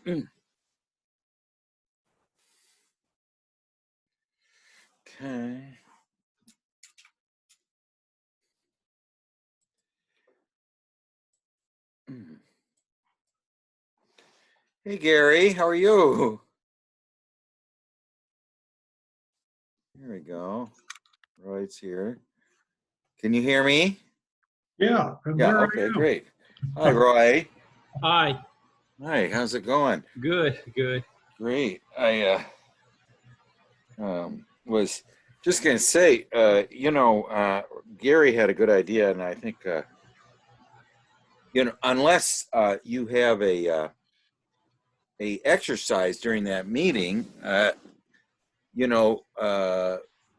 Okay. Hey Gary, how are you? Here we go. Roy's here. Can you hear me? Yeah, and Yeah, there I okay, am. great. Hi Roy. Hi. Hi, how's it going? Good, good. Great. I was just gonna say, Gary had a good idea, and I think unless you have a exercise during that meeting,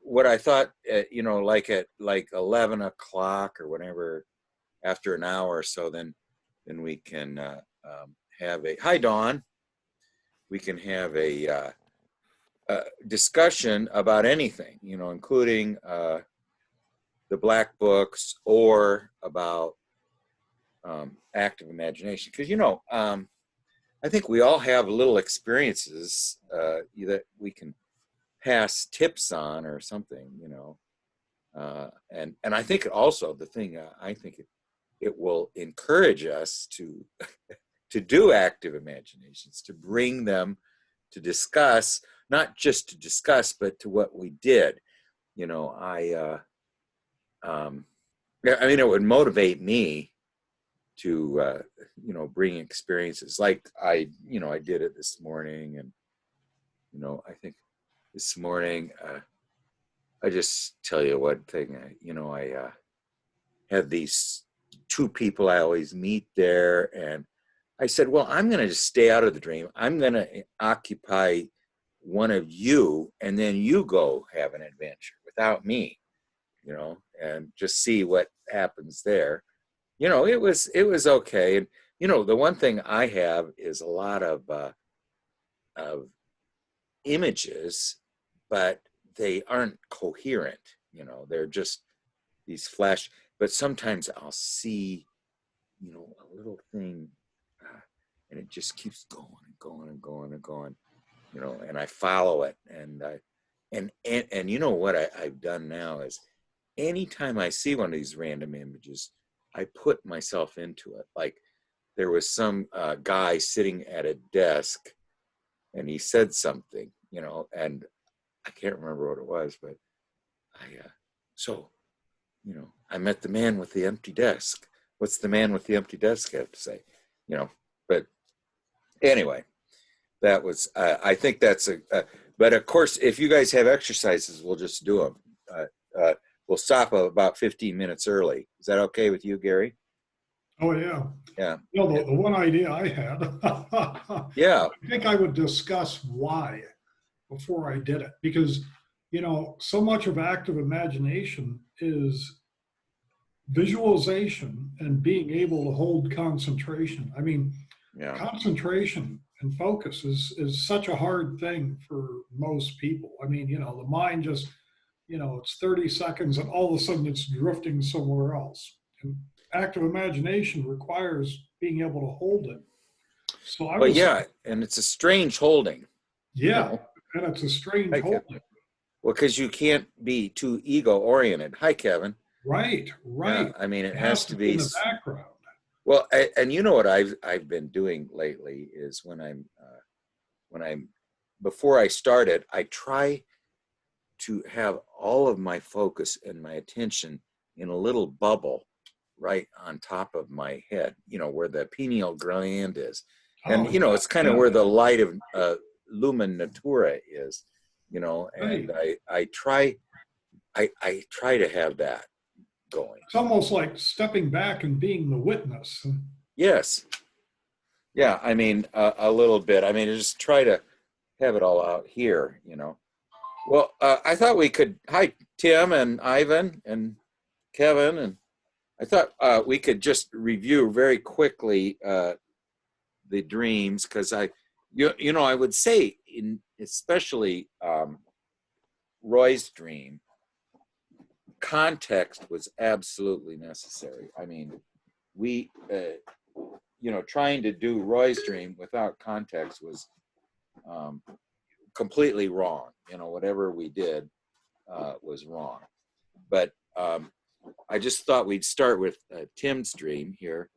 what I thought, like at like 11 o'clock or whatever, after an hour or so, then we can have a, hi Dawn, we can have a discussion about anything, including the black books or about active imagination. Because, I think we all have little experiences that we can pass tips on or something, and I think also the thing I think it will encourage us to to do active imaginations, to bring them to discuss, not just to discuss, but to what we did. I mean, it would motivate me to bring experiences like I did it this morning, and I think this morning I just tell you one thing. I had these two people I always meet there, and I said, well, I'm going to just stay out of the dream. I'm going to occupy one of you, and then you go have an adventure without me, and just see what happens there. It was okay. And the one thing I have is a lot of images, but they aren't coherent. They're just these flash. But sometimes I'll see, a little thing, and it just keeps going and going and going and going, and I follow it, and you know what I've done now is, anytime I see one of these random images, I put myself into it. Like there was some guy sitting at a desk, and he said something, and I can't remember what it was, but so I met the man with the empty desk. What's the man with the empty desk have to say? But anyway, that was, I think that's but of course, if you guys have exercises, we'll just do them. We'll stop about 15 minutes early. Is that okay with you, Gary? Oh, yeah. Yeah. The one idea I had, Yeah. I think I would discuss why before I did it. Because, so much of active imagination is visualization and being able to hold concentration. I mean, Yeah. concentration and focus is such a hard thing for most people. I mean, the mind just, it's 30 seconds and all of a sudden it's drifting somewhere else. And active imagination requires being able to hold it. So I was, yeah, and it's a strange holding. yeah, and it's a strange holding. Well, because you can't be too ego oriented. Hi, Kevin. Right. Yeah, I mean, it has to be in the background. Well, and you know what I've been doing lately is when I'm before I start it, I try to have all of my focus and my attention in a little bubble right on top of my head, where the pineal gland is. And, it's kind of where the light of lumen natura is, and Right. I try to have that going. It's almost like stepping back and being the witness. Yes. Yeah, I mean, a little bit. I mean, just try to have it all out here, Well, I thought we could, hi, Tim and Ivan and Kevin, and I thought we could just review very quickly the dreams, because I would say, especially Roy's dream, context was absolutely necessary. I mean, we, trying to do Roy's dream without context was um, completely wrong. Whatever we did was wrong. But I just thought we'd start with Tim's dream here.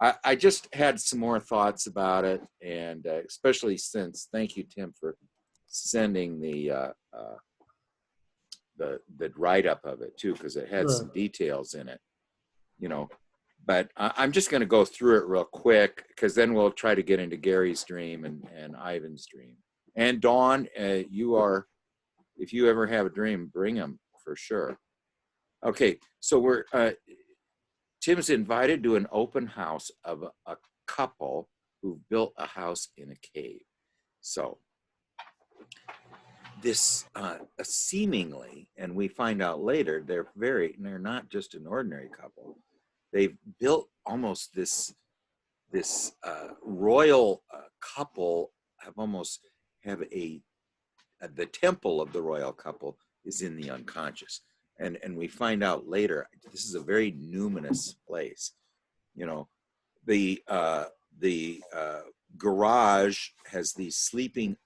I just had some more thoughts about it, and especially since, thank you, Tim, for sending the write up of it too, because it had some details in it. But I'm just going to go through it real quick, because then we'll try to get into Gary's dream and Ivan's dream. And Dawn, if you ever have a dream, bring them for sure. Okay, so Tim's invited to an open house of a couple who built a house in a cave. So this seemingly, and we find out later, they're not just an ordinary couple. They've built almost this royal couple have the temple of the royal couple is in the unconscious. And we find out later, this is a very numinous place. The garage has these sweeping,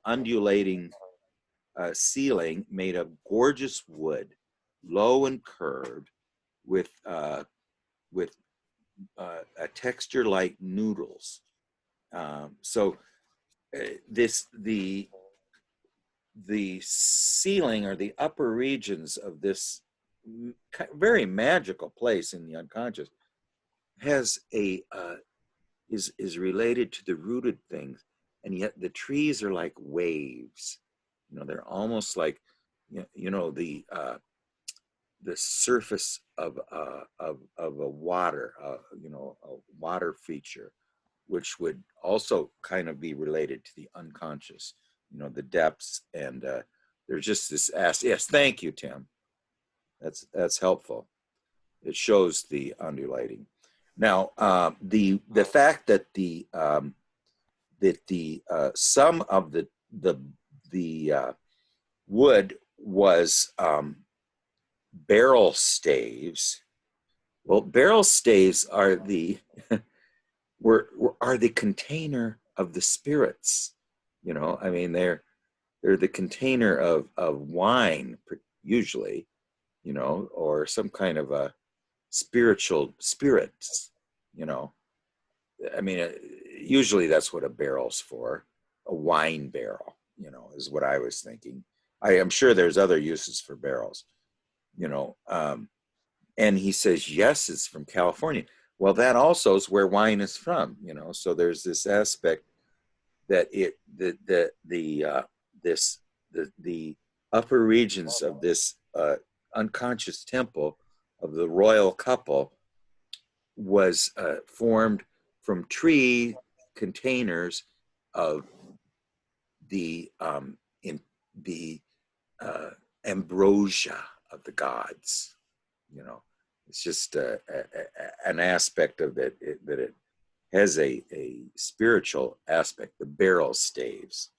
undulating ceiling made of gorgeous wood, low and curved, with a texture like noodles. So the ceiling, or the upper regions of this very magical place in the unconscious, has is related to the rooted things, and yet the trees are like waves. They're almost like the surface of a water, a water feature, which would also kind of be related to the unconscious, the depths. And there's just this yes, thank you, Tim. That's helpful. It shows the undulating. Now, the fact that the some of the wood was barrel staves. Well, barrel staves are the are the container of the spirits. I mean, they're the container of wine usually, or some kind of a spiritual spirits. I mean, usually that's what a barrel's for. A wine barrel, is what I was thinking. I am sure there's other uses for barrels, and he says, yes, it's from California. Well, that also is where wine is from, so there's this aspect that the upper regions of this unconscious temple of the royal couple was formed from tree containers of the in the ambrosia of the gods. It's just an aspect of it, that it has a spiritual aspect. The barrel staves,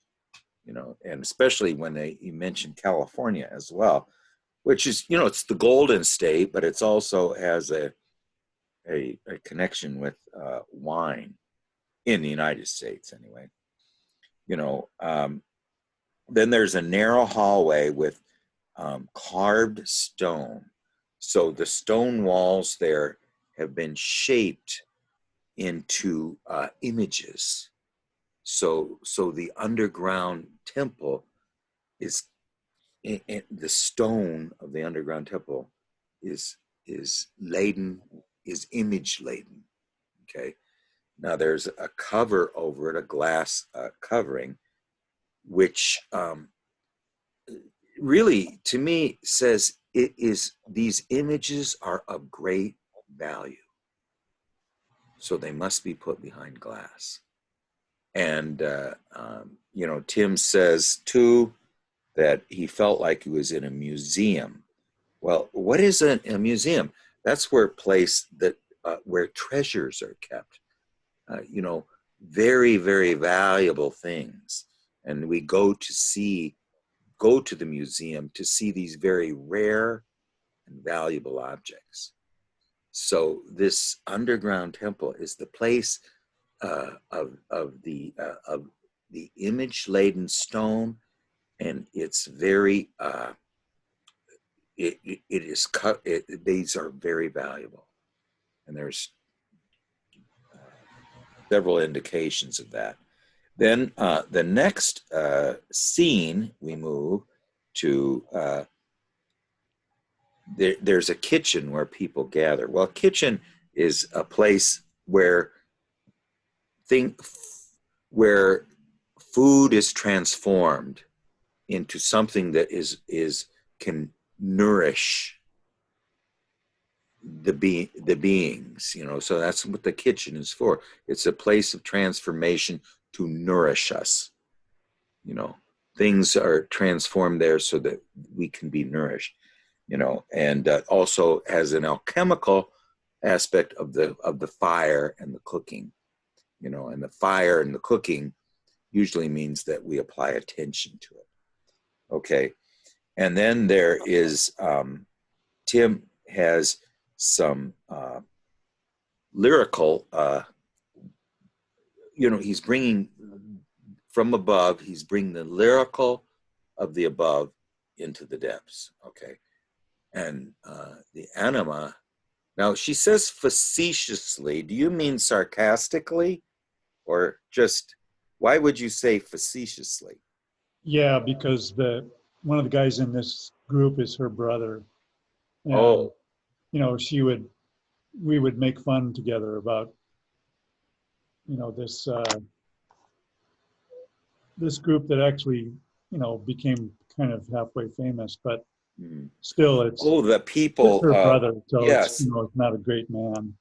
and especially when you mention California as well, which is, it's the Golden State, but it's also has a connection with wine in the United States anyway. Then there's a narrow hallway with carved stone. So the stone walls there have been shaped into images. So the underground temple is, the stone of the underground temple is image laden. Okay. Now there's a cover over it, a glass covering, which really, to me, says these images are of great value, so they must be put behind glass. And Tim says too that he felt like he was in a museum. Well, what is a museum? That's where where treasures are kept. Very, very valuable things, and we go to the museum to see these very rare and valuable objects. So this underground temple is the place of the image laden stone, and it's very it is cut. These are very valuable, and there's several indications of that. Then the next scene we move to. There's a kitchen where people gather. Well, kitchen is a place where think where food is transformed into something that is can nourish the beings, you know. So that's what the kitchen is for. It's a place of transformation to nourish us, you know. Things are transformed there so that we can be nourished, you know. And also has an alchemical aspect of the fire and the cooking, you know. And the fire and the cooking usually means that we apply attention to it. Okay. And then there is Tim has some lyrical, you know, he's bringing from above, he's bringing the lyrical of the above into the depths. Okay. And the anima, now she says facetiously. Do you mean sarcastically, or just, why would you say facetiously? Yeah, because the one of the guys in this group is her brother, and Oh, we would make fun together about this group that actually became kind of halfway famous, but mm. still it's Oh, the it's people. her brother, so Yes, it's not a great man.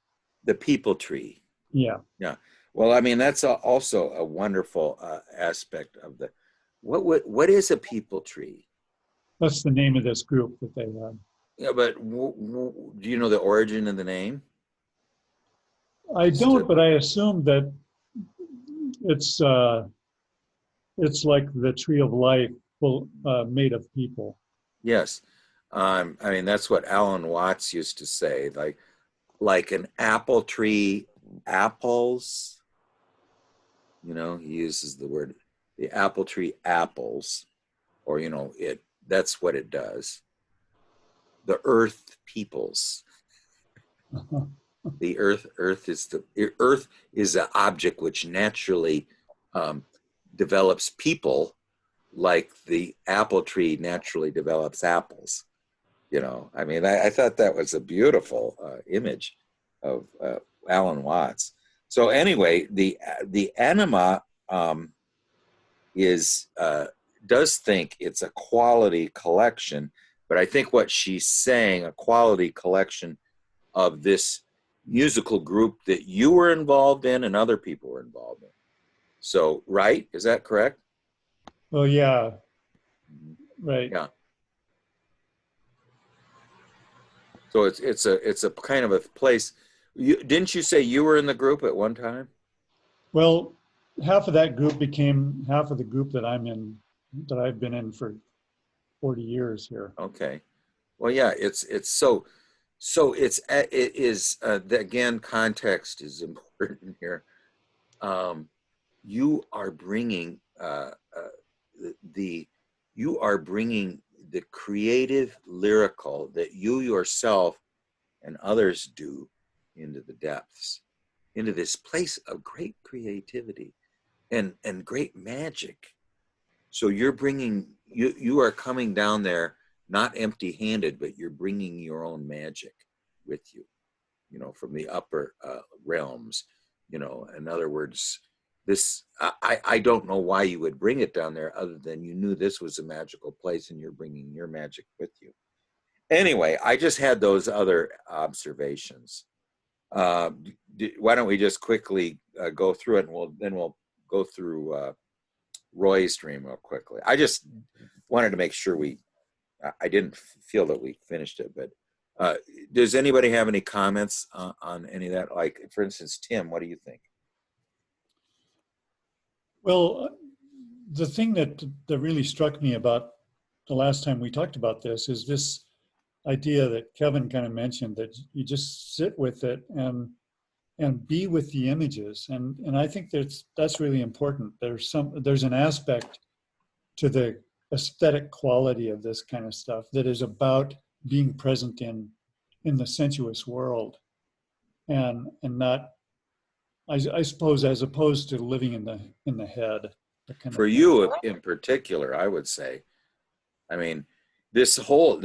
the people tree. Yeah, Yeah. Well, I mean, that's also a wonderful aspect of the. What is a people tree? that's the name of this group that they had. Yeah, but do you know the origin of the name? I Just don't, but I assume that it's uh, it's like the tree of life, made of people. yes. I mean, that's what Alan Watts used to say. Like an apple tree, apples. You know, he uses the word the apple tree apples, or you know, it. That's what it does. The earth peoples. The earth is an object which naturally um, develops people, like the apple tree naturally develops apples. You know, I mean, I thought that was a beautiful image of Alan Watts. So anyway, the anima is does think it's a quality collection, but I think what she's saying, a quality collection of this musical group that you were involved in and other people were involved in. So, right? Is that correct? Well, yeah, right. Yeah. So it's a kind of a place. Didn't you say you were in the group at one time? Well, half of that group became half of the group that I'm in, that I've been in for 40 years here. Okay. Well, yeah. It's so it is again, context is important here. Um, you are bringing the you are bringing the creative lyrical that you yourself and others do into the depths, into this place of great creativity and great magic. So you're bringing you are coming down there not empty-handed, but you're bringing your own magic with you, you know, from the upper realms. You know, in other words, this I don't know why you would bring it down there, other than you knew this was a magical place and you're bringing your magic with you. Anyway, I just had those other observations. Uh, why don't we just quickly go through it, and we'll go through Roy's dream real quickly. I just wanted to make sure I didn't feel that we finished it, but does anybody have any comments on any of that? Like, for instance, Tim, what do you think? Well, the thing that really struck me about the last time we talked about this is this idea that Kevin kind of mentioned, that you just sit with it and be with the images. And I think that's really important. There's an aspect to the aesthetic quality of this kind of stuff that is about being present in the sensuous world, and not, I suppose, as opposed to living in the head. Kind For of you in particular, I would say, I mean, this whole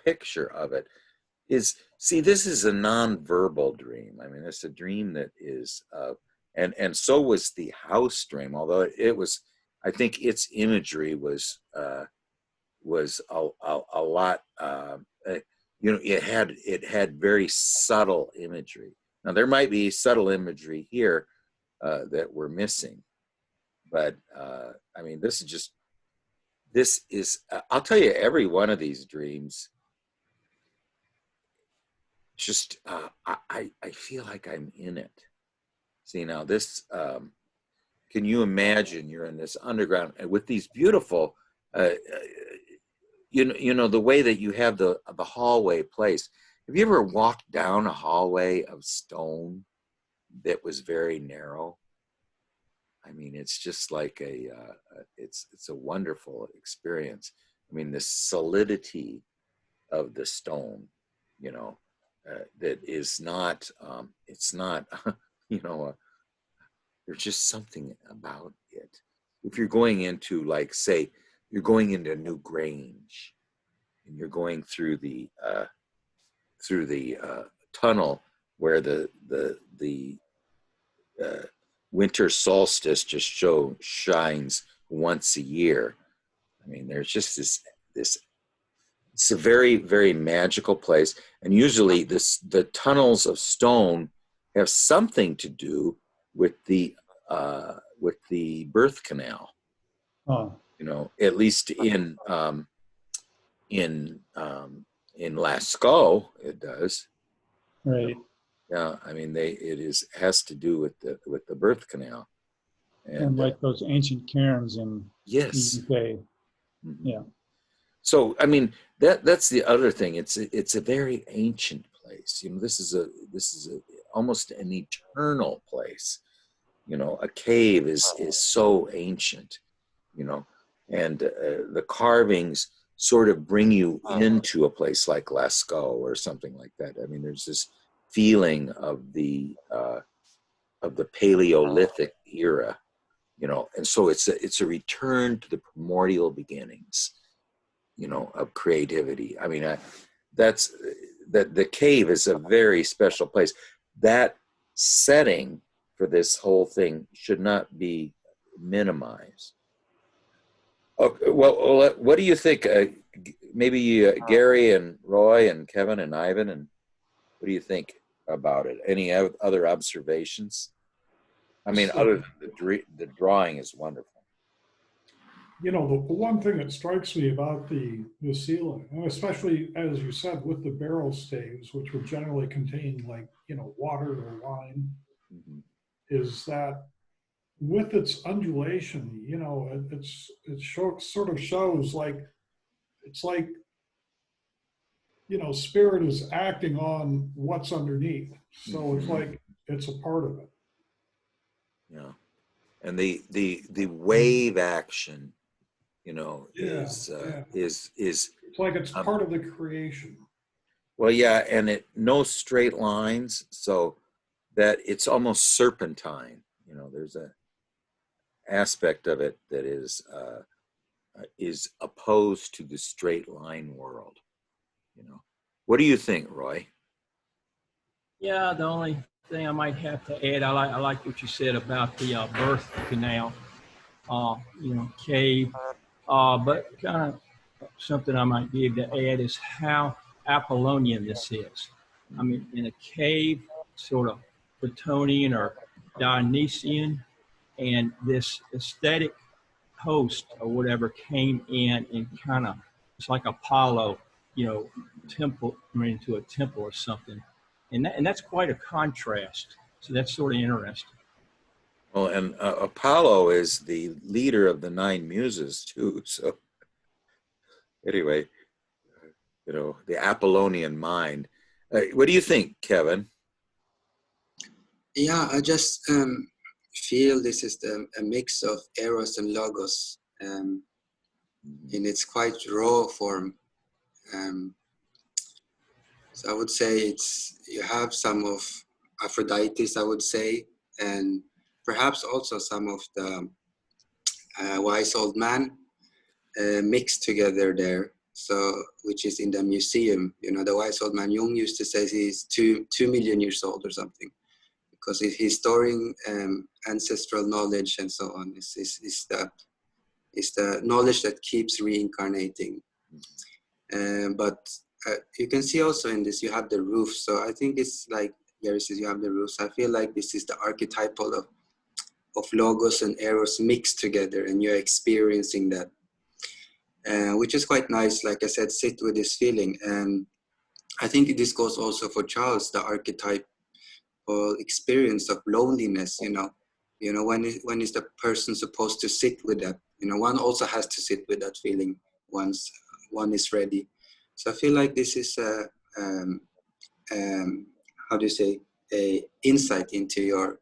picture of it is, see, this is a nonverbal dream. I mean, it's a dream that is, and so was the house dream, although it was, I think its imagery was a lot, it had very subtle imagery. Now there might be subtle imagery here that we're missing, but I mean, this is, I'll tell you, every one of these dreams, just I feel like I'm in it. See, now this, can you imagine you're in this underground with these beautiful, you know the way that you have the hallway placed. Have you ever walked down a hallway of stone that was very narrow? I mean, it's just like it's a wonderful experience. I mean, the solidity of the stone, you know, that is not, it's not, you know, there's just something about it. If you're going into, like, say, you're going into New Grange, and you're going through the tunnel where the winter solstice just shines once a year. I mean, there's just this. It's a very, very magical place, and usually the tunnels of stone have something to do with the birth canal. oh, You know, at least in Lascaux, it does. right. Yeah, I mean, has to do with the birth canal, And and like those ancient cairns in the yes. UK. Mhm. Yeah. So I mean, that's the other thing. It's a very ancient place. You know, this is almost an eternal place. You know, a cave is so ancient. You know, and the carvings sort of bring you into a place like Lascaux or something like that. I mean, there's this feeling of the Paleolithic era, you know, and so it's a return to the primordial beginnings, you know, of creativity. I mean, that's that the cave is a very special place. That setting for this whole thing should not be minimized. Okay, well, what do you think? Maybe Gary and Roy and Kevin and Ivan, and what do you think about it? Any other observations? I mean, So, other than the drawing is wonderful. you know, the one thing that strikes me about the ceiling, and especially as you said with the barrel staves, which would generally contain, like, you know, water or wine, Mhm. is that with its undulation, you know, sort of shows like it's like, you know, spirit is acting on what's underneath. So it's Mhm. like it's a part of it. Yeah, and the wave action, you know, Yeah, yeah. is It's like it's um, part of the creation. well, yeah, and it no straight lines, so that it's almost serpentine. You know, there's a aspect of it that is opposed to the straight line world. You know, what do you think, Roy? Yeah, the only thing I might have to add, I like what you said about the birth canal, you know, cave. But kind of something I might be able to add is how Apollonian this is. I mean, in a cave, sort of Platonian or Dionysian, and this aesthetic host or whatever came in and kind of, it's like Apollo, you know, temple, into a temple or something, and that's quite a contrast. So that's sort of interesting. Well, and Apollo is the leader of the nine muses too. So anyway, you know, the Apollonian mind. What do you think, Kevin? Yeah, I just feel this is a mix of eros and logos in its quite raw form. So I would say you have some of Aphrodite's, I would say, and perhaps also some of the wise old man mixed together there. So, which is in the museum. You know, the wise old man Jung used to say he's 2 million years old or something, because he's storing ancestral knowledge and so on. Is the knowledge that keeps reincarnating. But you can see also in this, you have the roof. So I think it's like Gary says, you have the roofs. I feel like this is the archetypal of logos and eros mixed together, and you're experiencing that, which is quite nice. Like I said, sit with this feeling. And I think this goes also for Charles, the archetypal experience of loneliness. When is the person supposed to sit with that? One also has to sit with that feeling once one is ready. So I feel like this is how do you say, a insight into your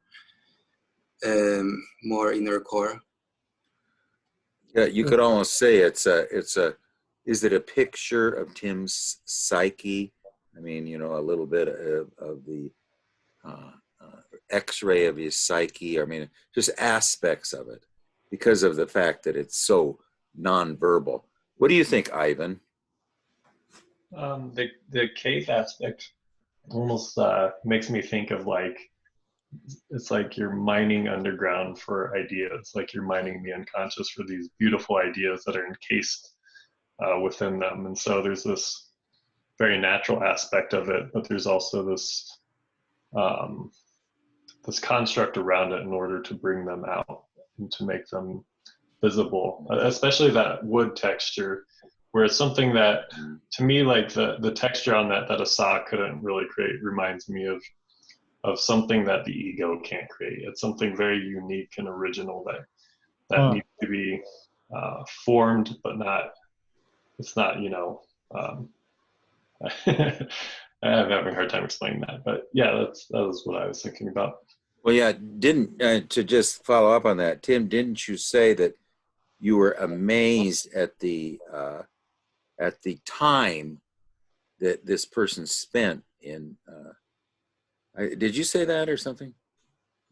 more inner core. Yeah, you could almost say is it a picture of Tim's psyche? I mean, a little bit of the X-ray of his psyche. I mean, just aspects of it, because of the fact that it's so nonverbal. What do you think, Ivan? The cave aspect almost makes me think of it's like you're mining underground for ideas, like you're mining the unconscious for these beautiful ideas that are encased within them. And so there's this very natural aspect of it, but there's also this this construct around it in order to bring them out and to make them visible, especially that wood texture, where it's something that, to me, like the texture on that a saw couldn't really create, reminds me of something that the ego can't create. It's something very unique and original that needs to be formed, but not. It's not, I'm having a hard time explaining that, but yeah, that was what I was thinking about. Well, yeah, to just follow up on that, Tim, didn't you say that you were amazed at the time that this person spent in? Did you say that or something?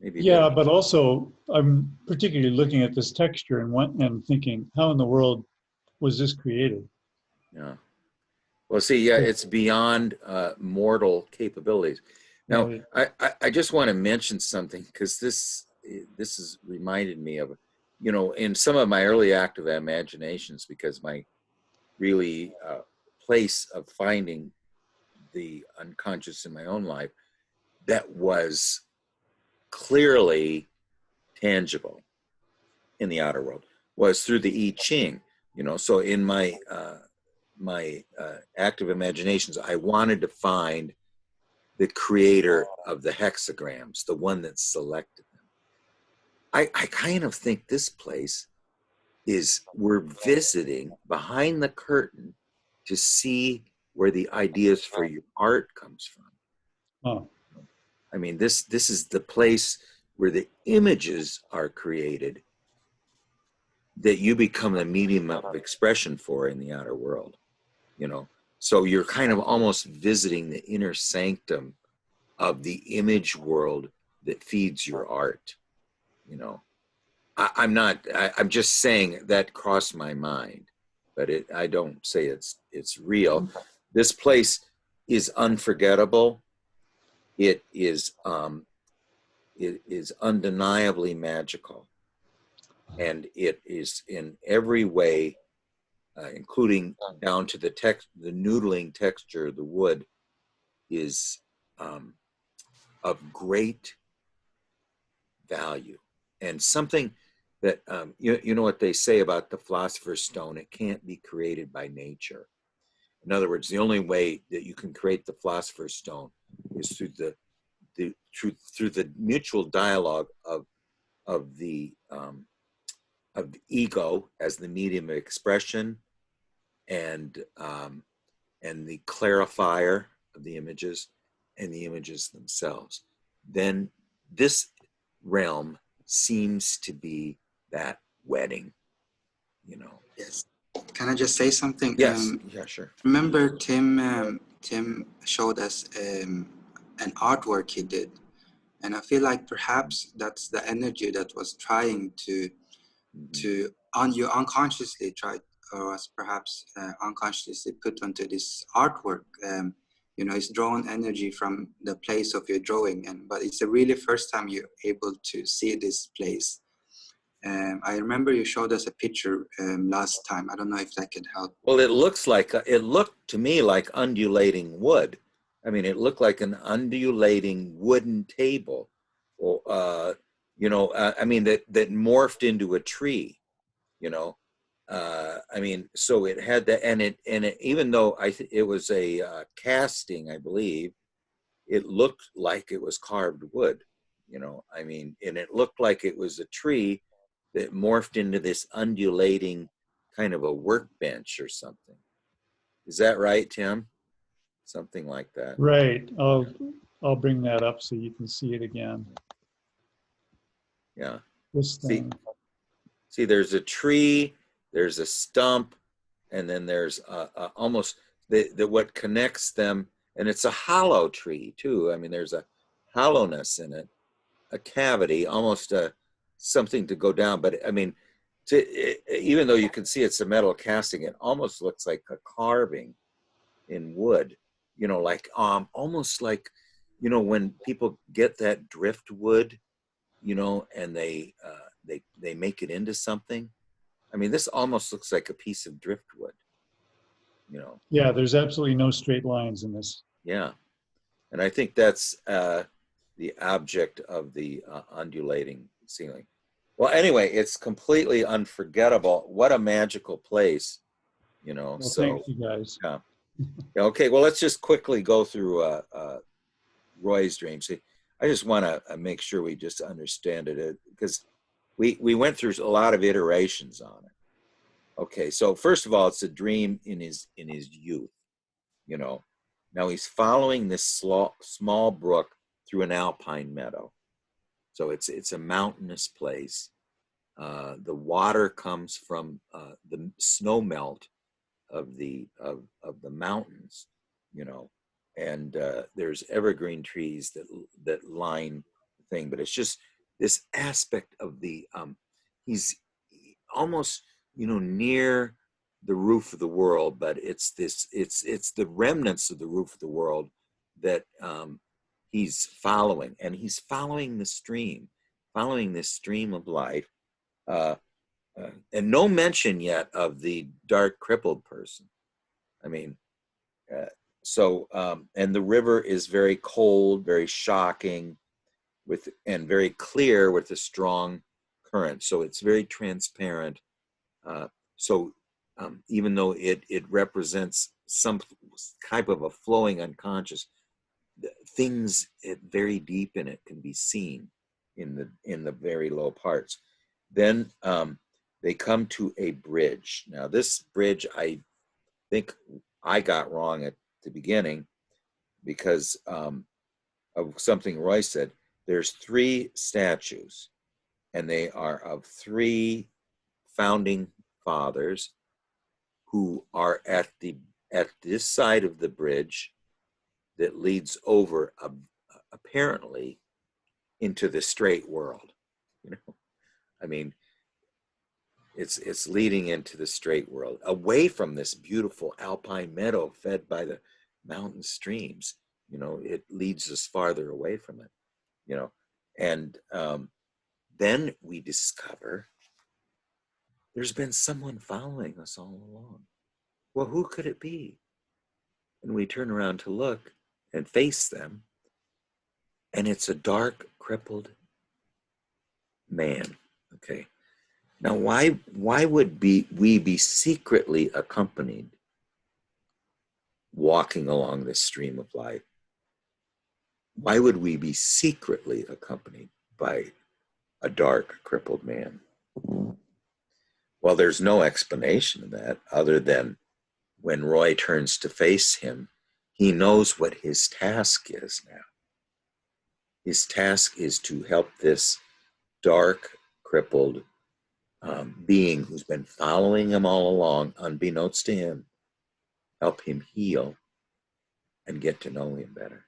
Maybe. Yeah, but also I'm particularly looking at this texture and thinking, how in the world was this created? Yeah. Well, see, yeah, it's beyond mortal capabilities. Now, right. I just want to mention something, because this has reminded me of, in some of my early active imaginations, because my really place of finding the unconscious in my own life that was clearly tangible in the outer world was through the I Ching. So in my active imaginations, I wanted to find the creator of the hexagrams, the one that selected them. I kind of think this place we're visiting behind the curtain to see where the ideas for your art comes from. Oh. I mean, this is the place where the images are created that you become the medium of expression for in the outer world, So you're kind of almost visiting the inner sanctum of the image world that feeds your art, I'm just saying that crossed my mind, but I don't say it's real. This place is unforgettable. It is undeniably magical, and it is in every way, including down to the noodling texture of the wood, is of great value, and something that you know what they say about the philosopher's stone: it can't be created by nature. In other words, the only way that you can create the philosopher's stone is through the mutual dialogue of the ego as the medium of expression, and and the clarifier of the images and the images themselves, then this realm seems to be that wedding, you know. Yes. Can I just say something? Yes, yeah, sure. Remember Tim showed us an artwork he did, and I feel like perhaps that's the energy that was trying to you unconsciously tried, or was perhaps unconsciously put onto this artwork. You know, it's drawn energy from the place of your drawing, but it's the really first time you're able to see this place. I remember you showed us a picture last time. I don't know if that could help. Well, it looked to me like undulating wood. I mean, it looked like an undulating wooden table, or I mean that morphed into a tree. You know, I mean, so it had that, and it even though it was a casting, I believe, it looked like it was carved wood. You know, I mean, and it looked like it was a tree that morphed into this undulating kind of a workbench or something. Is that right, Tim? Something like that. Right. I'll bring that up so you can see it again. Yeah. This See, thing. there's a tree, there's a stump, and then there's almost what connects them, and it's a hollow tree too. I mean, there's a hollowness in it, a cavity, almost something to go down. But I mean, even though you can see it's a metal casting, it almost looks like a carving in wood. You know, like almost like, you know, when people get that driftwood, you know, and they make it into something. I mean, this almost looks like a piece of driftwood. You know. Yeah, there's absolutely no straight lines in this. Yeah, and I think that's the object of the undulating ceiling. Well, anyway, it's completely unforgettable. What a magical place, you know. Well, So, thank you guys. yeah. Okay, well, let's just quickly go through Roy's dream. See, I just want to make sure we just understand it, because we went through a lot of iterations on it. Okay, so first of all, it's a dream in his youth, you know. Now he's following this small brook through an alpine meadow. So it's a mountainous place. The water comes from the snow melt of the mountains, you know, and there's evergreen trees that line the thing. But it's just this aspect of the he's almost, you know, near the roof of the world, but it's the remnants of the roof of the world that he's following, and he's following this stream of life, and no mention yet of the dark crippled person. I mean, and the river is very cold, very shocking, and very clear with a strong current, so it's very transparent. So even though it represents some type of a flowing unconscious, things very deep in it can be seen in the very low parts. Then they come to a bridge. Now this bridge, I think I got wrong at the beginning because of something Roy said. There's 3 statues, and they are of 3 founding fathers who are at this side of the bridge that leads over apparently into the straight world. You know, I mean, it's leading into the straight world, away from this beautiful alpine meadow fed by the mountain streams. You know, it leads us farther away from it. You know, and then we discover there's been someone following us all along. Well, who could it be? And we turn around to look and face them, and it's a dark, crippled man. Okay. Now, why would we be secretly accompanied walking along this stream of life? Why would we be secretly accompanied by a dark, crippled man? Well, there's no explanation of that other than when Roy turns to face him, he knows what his task is now. His task is to help this dark, crippled being who's been following him all along, unbeknownst to him, help him heal and get to know him better.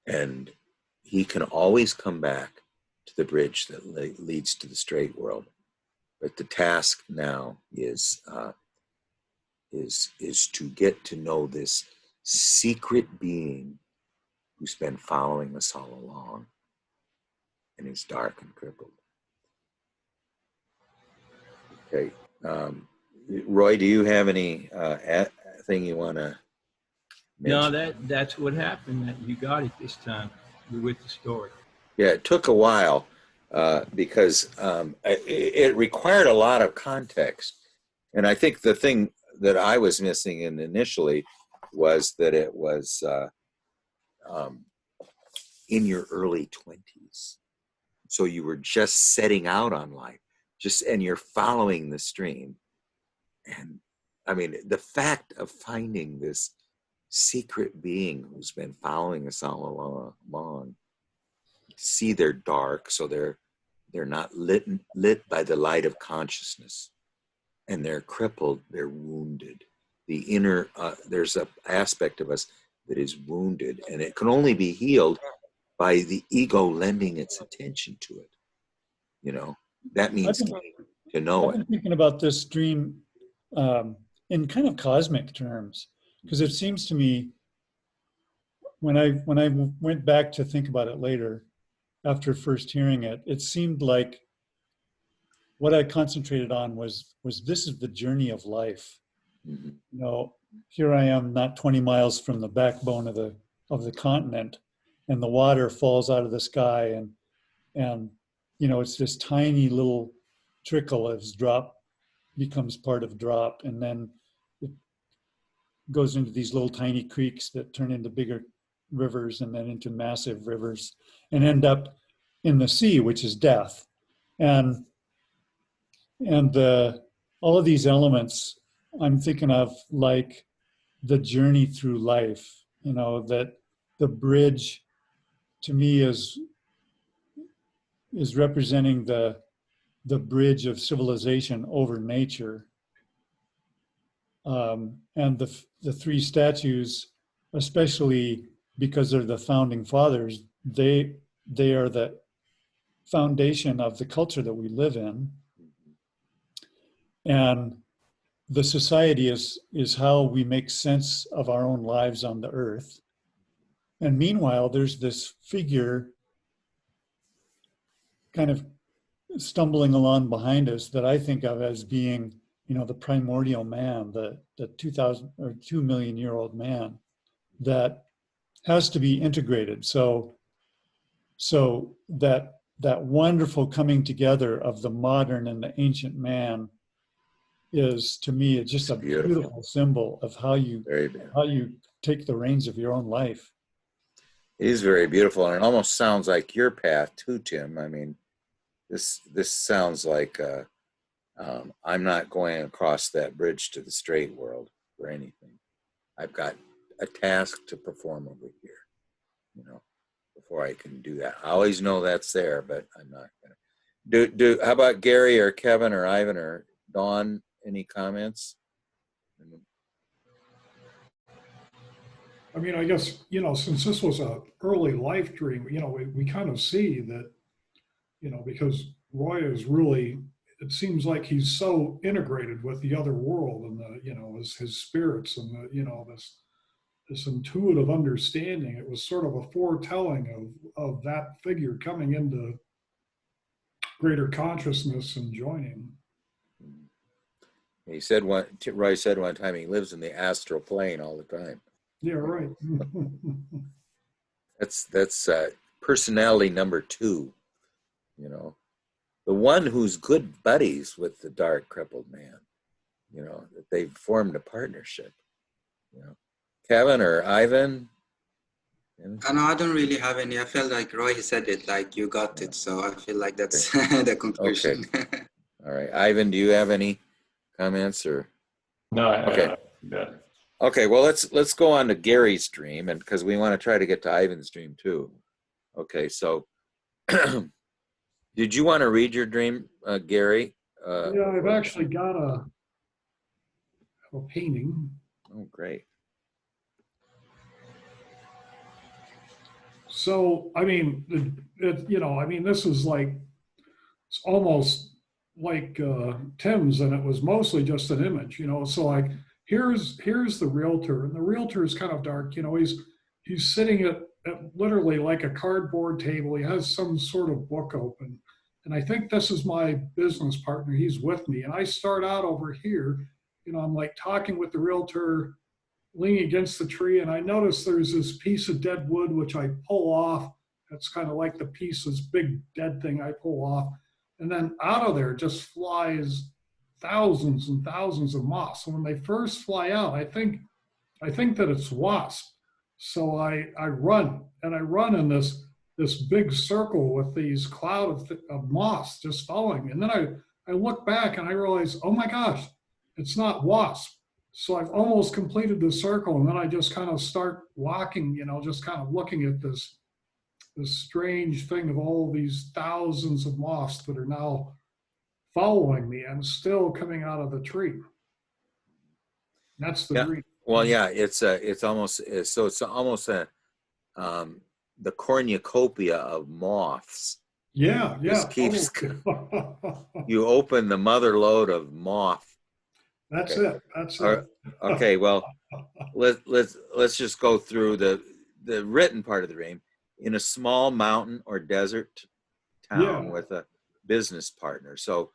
And he can always come back to the bridge that leads to the straight world. But the task now is to get to know this secret being who's been following us all along and is dark and crippled. Okay. Roy, do you have any thing you want to mention? No, that's what happened. You got it this time. You're with the story. Yeah, it took a while because it required a lot of context. And I think the thing that I was missing initially was that it was in your early 20s. So you were just setting out on life, and you're following the stream. And I mean, the fact of finding this secret being who's been following us all along, see they're dark, so they're not lit by the light of consciousness, and they're crippled, they're wounded. The inner, there's an aspect of us that is wounded, and it can only be healed by the ego lending its attention to it. You know, that means to know I've been it. thinking about this dream in kind of cosmic terms, because it seems to me when I went back to think about it later, after first hearing it, it seemed like what I concentrated on was this is the journey of life. Mm-hmm. You know, here I am, not 20 miles from the backbone of the continent, and the water falls out of the sky, and you know, it's this tiny little trickle as drop becomes part of drop, and then it goes into these little tiny creeks that turn into bigger rivers, and then into massive rivers, and end up in the sea, which is death. And all of these elements I'm thinking of like the journey through life, you know, that the bridge to me is representing the bridge of civilization over nature. And the three statues, especially because they're the founding fathers, they are the foundation of the culture that we live in. And the society is how we make sense of our own lives on the earth. And meanwhile, there's this figure kind of stumbling along behind us that I think of as being, you know, the primordial man, the 2,000 or 2 million year old man that has to be integrated. So that wonderful coming together of the modern and the ancient man is, to me, it's just a beautiful symbol of how you take the reins of your own life. It is very beautiful, and it almost sounds like your path too, Tim. I mean, this sounds like I'm not going across that bridge to the straight world for anything. I've got a task to perform over here, you know, before I can do that. I always know that's there, but I'm not gonna. How about Gary or Kevin or Ivan or Dawn? Any comments? I mean, I guess, you know, since this was a early life dream, you know, we kind of see that, you know, because Roy is really, it seems like he's so integrated with the other world and the, you know, his spirits and the, you know, this intuitive understanding. It was sort of a foretelling of that figure coming into greater consciousness and joining. He said Roy said one time he lives in the astral plane all the time. Yeah, right. That's personality number 2, you know, the one who's good buddies with the dark crippled man, you know, that they've formed a partnership, you know. Kevin or Ivan? No, I don't really have any. I feel like Roy said it, like you got it. So I feel like that's the conclusion. Okay. All right. Ivan, do you have any comments or? No, Okay. Yeah. Okay, well let's go on to Gary's dream, and because we want to try to get to Ivan's dream too. Okay, so did you want to read your dream, Gary? Yeah, I've actually got a painting. Oh, great. So, I mean, I mean, this is like, it's almost like Tim's, and it was mostly just an image, So like, here's the realtor, and the realtor is kind of dark. He's sitting at literally like a cardboard table. He has some sort of book open, and I think this is my business partner. He's with me, and I start out over here. I'm like talking with the realtor, leaning against the tree, and I notice there's this piece of dead wood which I pull off. That's kind of like the piece, this big dead thing I pull off. And then out of there just flies thousands and thousands of moths. And when they first fly out, I think that it's wasp. So I run, and I run in this big circle with these cloud of moths just following me. And then I look back and I realize, oh my gosh, it's not wasp. So I've almost completed the circle, and then I just kind of start walking, just kind of looking at this strange thing of all these thousands of moths that are now following me and still coming out of the tree. That's the Yeah. dream. Well, yeah, it's almost so it's almost the cornucopia of moths. Yeah, Just keeps totally. you open the mother lode of moth. That's Okay. it. That's All it. right. Okay, well, let's just go through the written part of the dream. In a small mountain or desert town Yeah, with a business partner. So,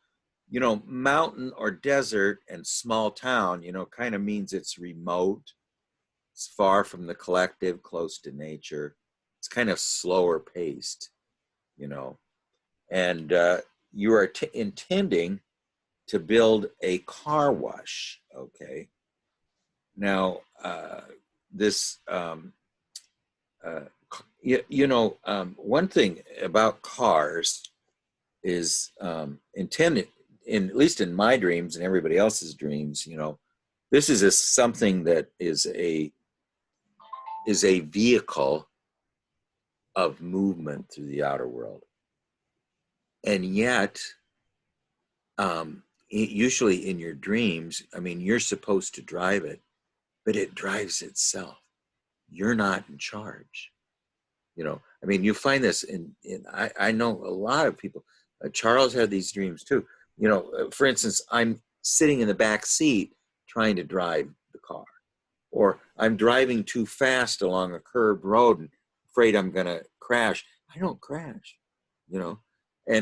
mountain or desert and small town, kind of means it's remote, it's far from the collective, close to nature. It's kind of slower paced, you know. And you are intending to build a car wash. Okay. Now, this, uh, one thing about cars is intended, at least in my dreams and everybody else's dreams, this is something that is a vehicle of movement through the outer world. And yet, usually in your dreams, I mean, you're supposed to drive it, but it drives itself. You're not in charge. I mean, you find this I know a lot of people. Charles had these dreams too. For instance, I'm sitting in the back seat trying to drive the car, or I'm driving too fast along a curved road and afraid I'm going to crash. I don't crash,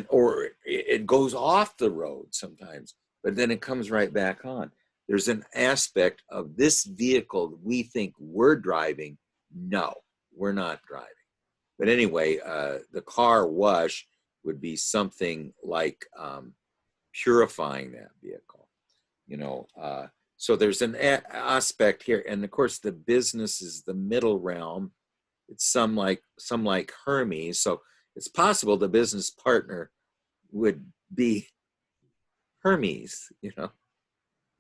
or it goes off the road sometimes, but then it comes right back on. There's an aspect of this vehicle that we think we're driving. No, we're not driving. But anyway, the car wash would be something like purifying that vehicle, so there's an aspect here. And of course, the business is the middle realm. It's some like Hermes. So it's possible the business partner would be Hermes,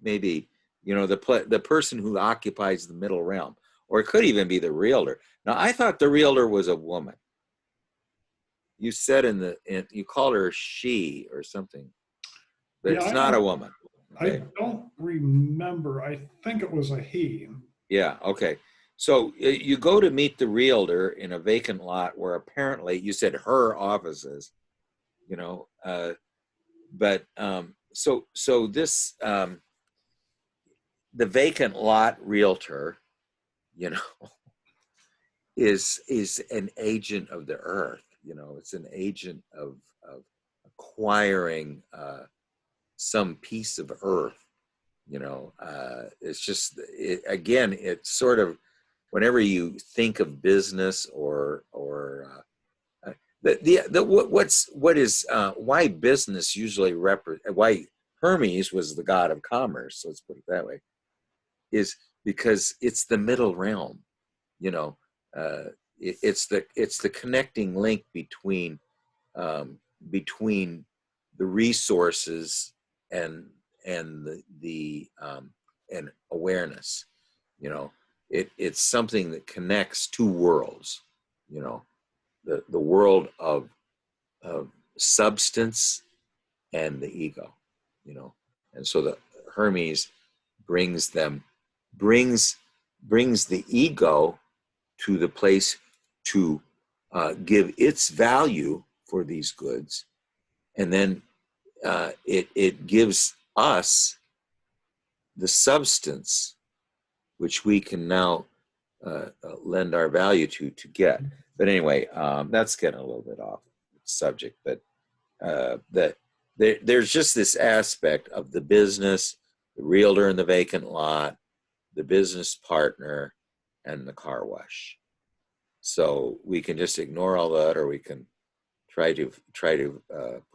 maybe, the person who occupies the middle realm, or it could even be the realtor. Now, I thought the realtor was a woman. You said you called her she or something, but yeah. it's not a woman. Okay. I don't remember. I think it was a he. Yeah. Okay. So you go to meet the realtor in a vacant lot where apparently you said her office is, but so this the vacant lot realtor, is an agent of the earth. It's an agent of acquiring some piece of earth. It's just again, it's sort of whenever you think of business or why business usually why Hermes was the god of commerce. Let's put it that way, is because it's the middle realm. It's the connecting link between the resources and the and awareness. You know, it's something that connects two worlds. You know, the world of substance and the ego. You know, and so the Hermes brings them brings brings the ego to the place to give its value for these goods, and then it gives us the substance which we can now lend our value to get. But anyway, that's getting a little bit off subject. But that there's just this aspect of the business, the realtor in the vacant lot, the business partner, and the car wash. So we can just ignore all that, or we can try to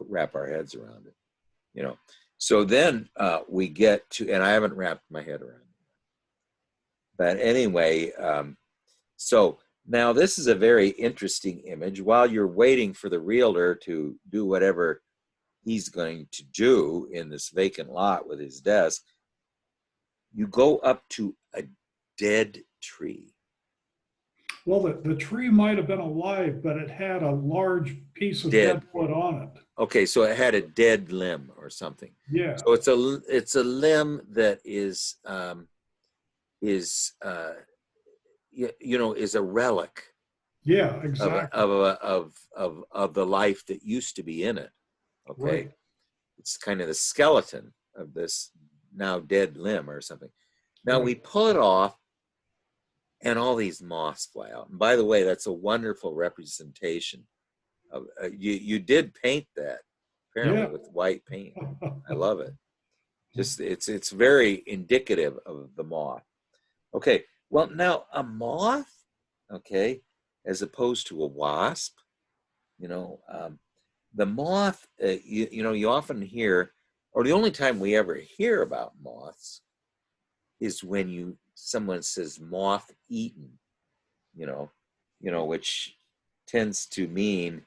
wrap our heads around it. You know. So then we get to, and I haven't wrapped my head around it. But anyway, so now this is a very interesting image. While you're waiting for the realtor to do whatever he's going to do in this vacant lot with his desk, you go up to a dead tree. Well, the tree might have been alive, but it had a large piece of dead wood on it. Okay, so it had a dead limb or something. Yeah. So it's a limb that is is a relic. Yeah, exactly. Of the life that used to be in it. Okay, Right. It's kind of the skeleton of this now dead limb or something. Now Right. we pull it off, and all these moths fly out. And by the way, that's a wonderful representation of you did paint that apparently Yeah. with white paint. I love it. Just it's very indicative of the moth. Okay, well now a moth, okay, as opposed to a wasp, the moth, you often hear, or the only time we ever hear about moths is when someone says moth eaten, which tends to mean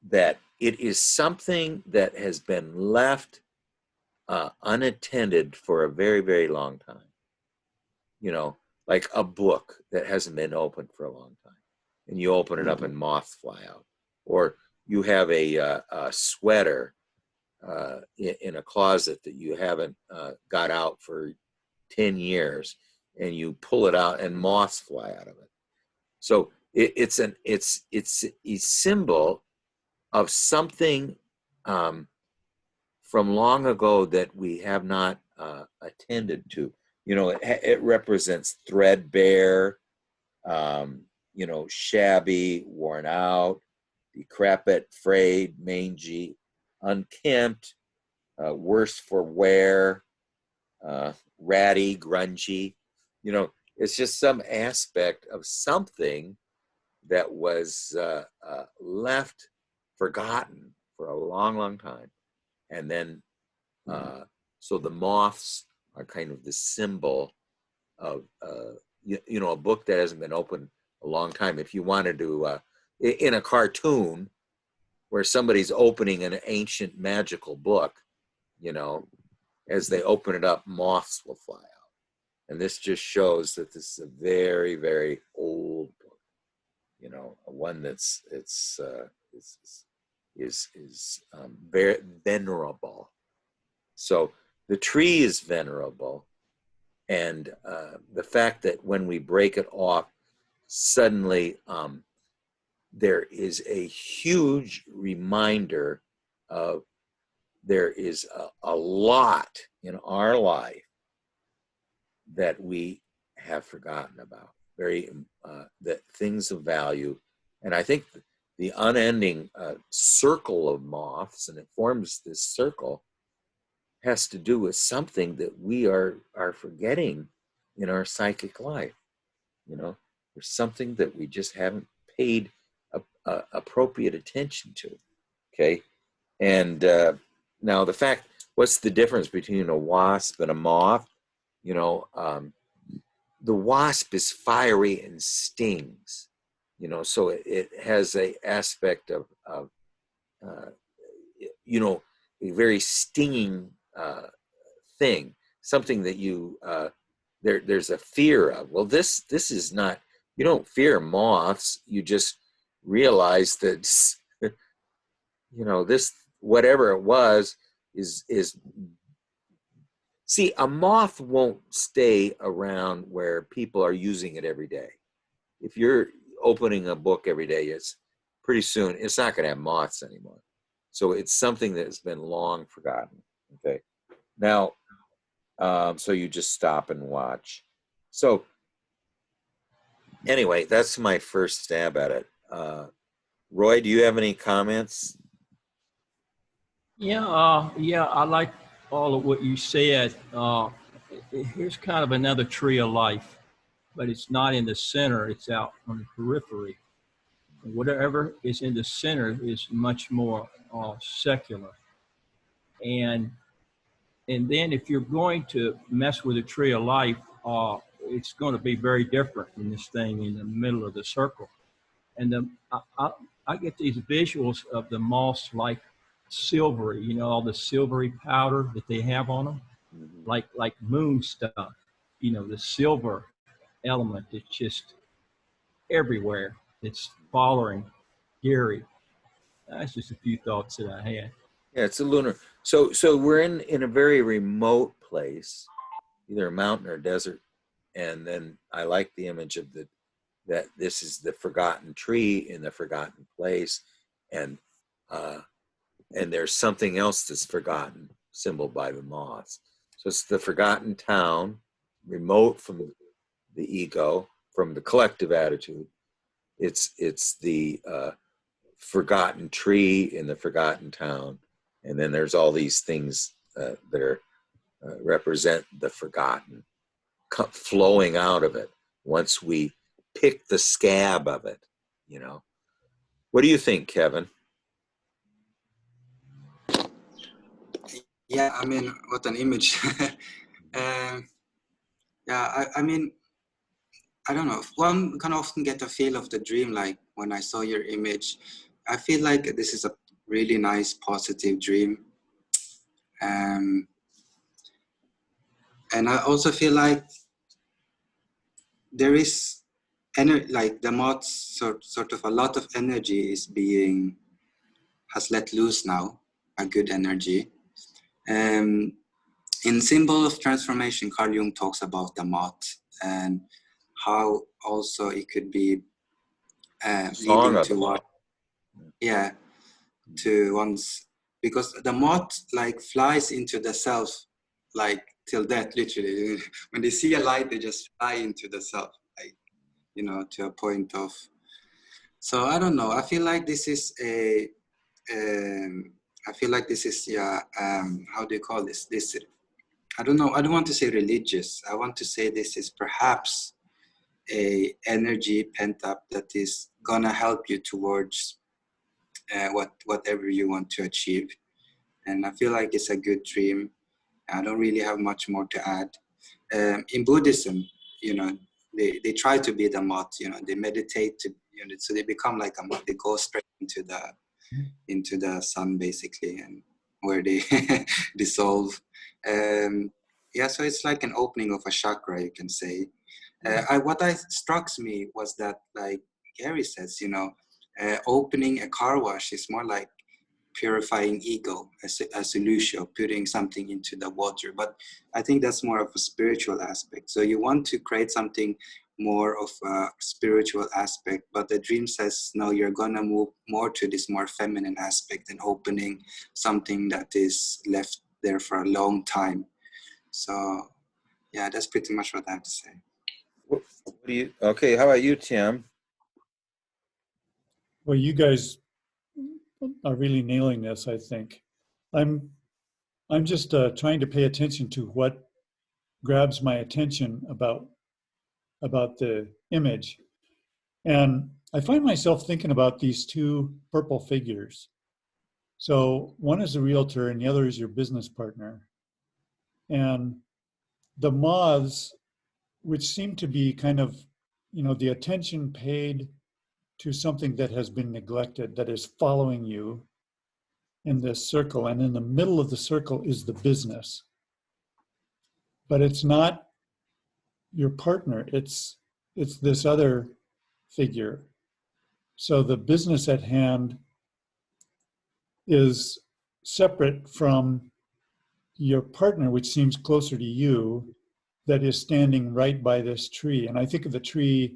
that it is something that has been left unattended for a very, very long time. Like a book that hasn't been opened for a long time, and you open it up and moths fly out. Or you have a sweater in a closet that you haven't got out for 10 years, and you pull it out and moths fly out of it. So it's a symbol of something from long ago that we have not attended to. It represents threadbare, shabby, worn out, decrepit, frayed, mangy, unkempt, worse for wear, ratty, grungy. It's just some aspect of something that was left forgotten for a long, long time. And then, so the moths are kind of the symbol of, a book that hasn't been opened a long time. If you wanted to, in a cartoon where somebody's opening an ancient magical book, as they open it up, moths will fly out. And this just shows that this is a very, very old book, one that's very venerable. So the tree is venerable, and the fact that when we break it off, suddenly there is a huge reminder of there is a lot in our life that we have forgotten about, that things of value. And I think the unending circle of moths, and it forms this circle, has to do with something that we are forgetting in our psychic life. There's something that we just haven't paid appropriate attention to. Okay. And now what's the difference between a wasp and a moth? The wasp is fiery and stings, so it has a aspect of a very stinging thing. something that you there's a fear of. Well, this is not. You don't fear moths. You just realize that this whatever it was is. See, a moth won't stay around where people are using it every day. If you're opening a book every day, it's pretty soon it's not going to have moths anymore. So it's something that has been long forgotten. Okay, now, so you just stop and watch. So anyway, that's my first stab at it. Roy, do you have any comments? Yeah, I like all of what you said. Here's kind of another tree of life, but it's not in the center, it's out on the periphery. Whatever is in the center is much more secular. And then if you're going to mess with a tree of life, it's going to be very different than this thing in the middle of the circle. And I get these visuals of the moss like silvery, all the silvery powder that they have on them, like moon stuff, the silver element that's just everywhere. It's following Gary. That's just a few thoughts that I had. Yeah, it's a lunar. So we're in a very remote place, either a mountain or a desert, and then I like the image of that this is the forgotten tree in the forgotten place, and there's something else that's forgotten, symbolized by the moths. So it's the forgotten town, remote from the ego, from the collective attitude. It's the forgotten tree in the forgotten town, and then there's all these things that are represent the forgotten, flowing out of it once we pick the scab of it. What do you think, Kevin? Yeah, I mean, what an image. Yeah, I mean, I don't know. One can often get a feel of the dream, like when I saw your image. I feel like this is a really nice, positive dream. And I also feel like there is, like the moths, sort of a lot of energy has let loose now, a good energy. In Symbol of Transformation, Carl Jung talks about the moth and how also it could be leading to what, yeah, to one's, because the moth like flies into the self, like till death, literally. When they see a light, they just fly into the self, like, to a point of. So I don't know. I feel like this is how do you call this? I don't know. I don't want to say religious. I want to say this is perhaps a energy pent up that is gonna help you towards whatever you want to achieve. And I feel like it's a good dream. I don't really have much more to add. In Buddhism, they try to be the moth. They meditate so they become like a moth. They go straight into the sun, basically, and where they dissolve. So it's like an opening of a chakra, you can say. What struck me was that, like Gary says, opening a car wash is more like purifying ego, as a lucio, putting something into the water. But I think that's more of a spiritual aspect. So you want to create something more of a spiritual aspect, but the dream says, no, you're gonna move more to this more feminine aspect and opening something that is left there for a long time. So yeah, that's pretty much what I have to say. Okay, how about you, Tim? Well, you guys are really nailing this, I think. I'm just trying to pay attention to what grabs my attention about the image. And I find myself thinking about these two purple figures. So one is a realtor and the other is your business partner. And the moths, which seem to be kind of, the attention paid to something that has been neglected, that is following you in this circle. And in the middle of the circle is the business. but it's not your partner. It's this other figure. So the business at hand is separate from your partner, which seems closer to you, that is standing right by this tree. And I think of the tree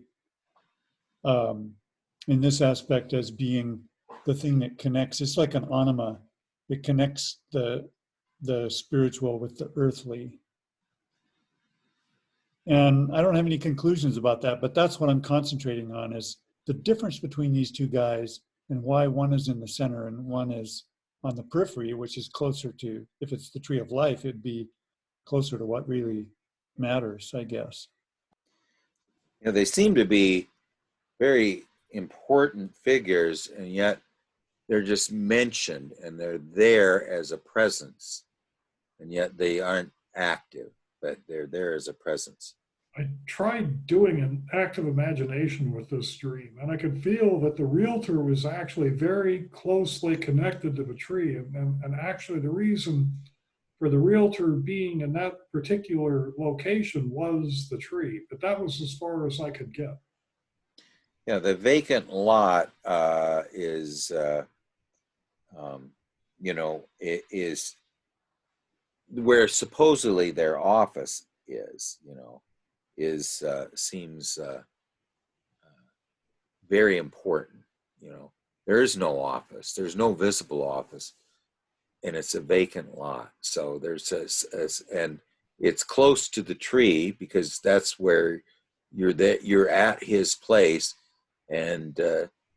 in this aspect as being the thing that connects. It's like an anima that connects the spiritual with the earthly. And I don't have any conclusions about that, but that's what I'm concentrating on, is the difference between these two guys and why one is in the center and one is on the periphery, which is closer to, if it's the tree of life, it'd be closer to what really matters, I guess. You know, they seem to be very important figures, and yet they're just mentioned and they're there as a presence, and yet they aren't active, but they're there as a presence. I tried doing an active imagination with this dream, and I could feel that the realtor was actually very closely connected to the tree. And actually, the reason for the realtor being in that particular location was the tree, but that was as far as I could get. Yeah, the vacant lot is where supposedly their office is, seems very important. There is no office, there's no visible office, and it's a vacant lot. So and it's close to the tree because that's where you're at his place. And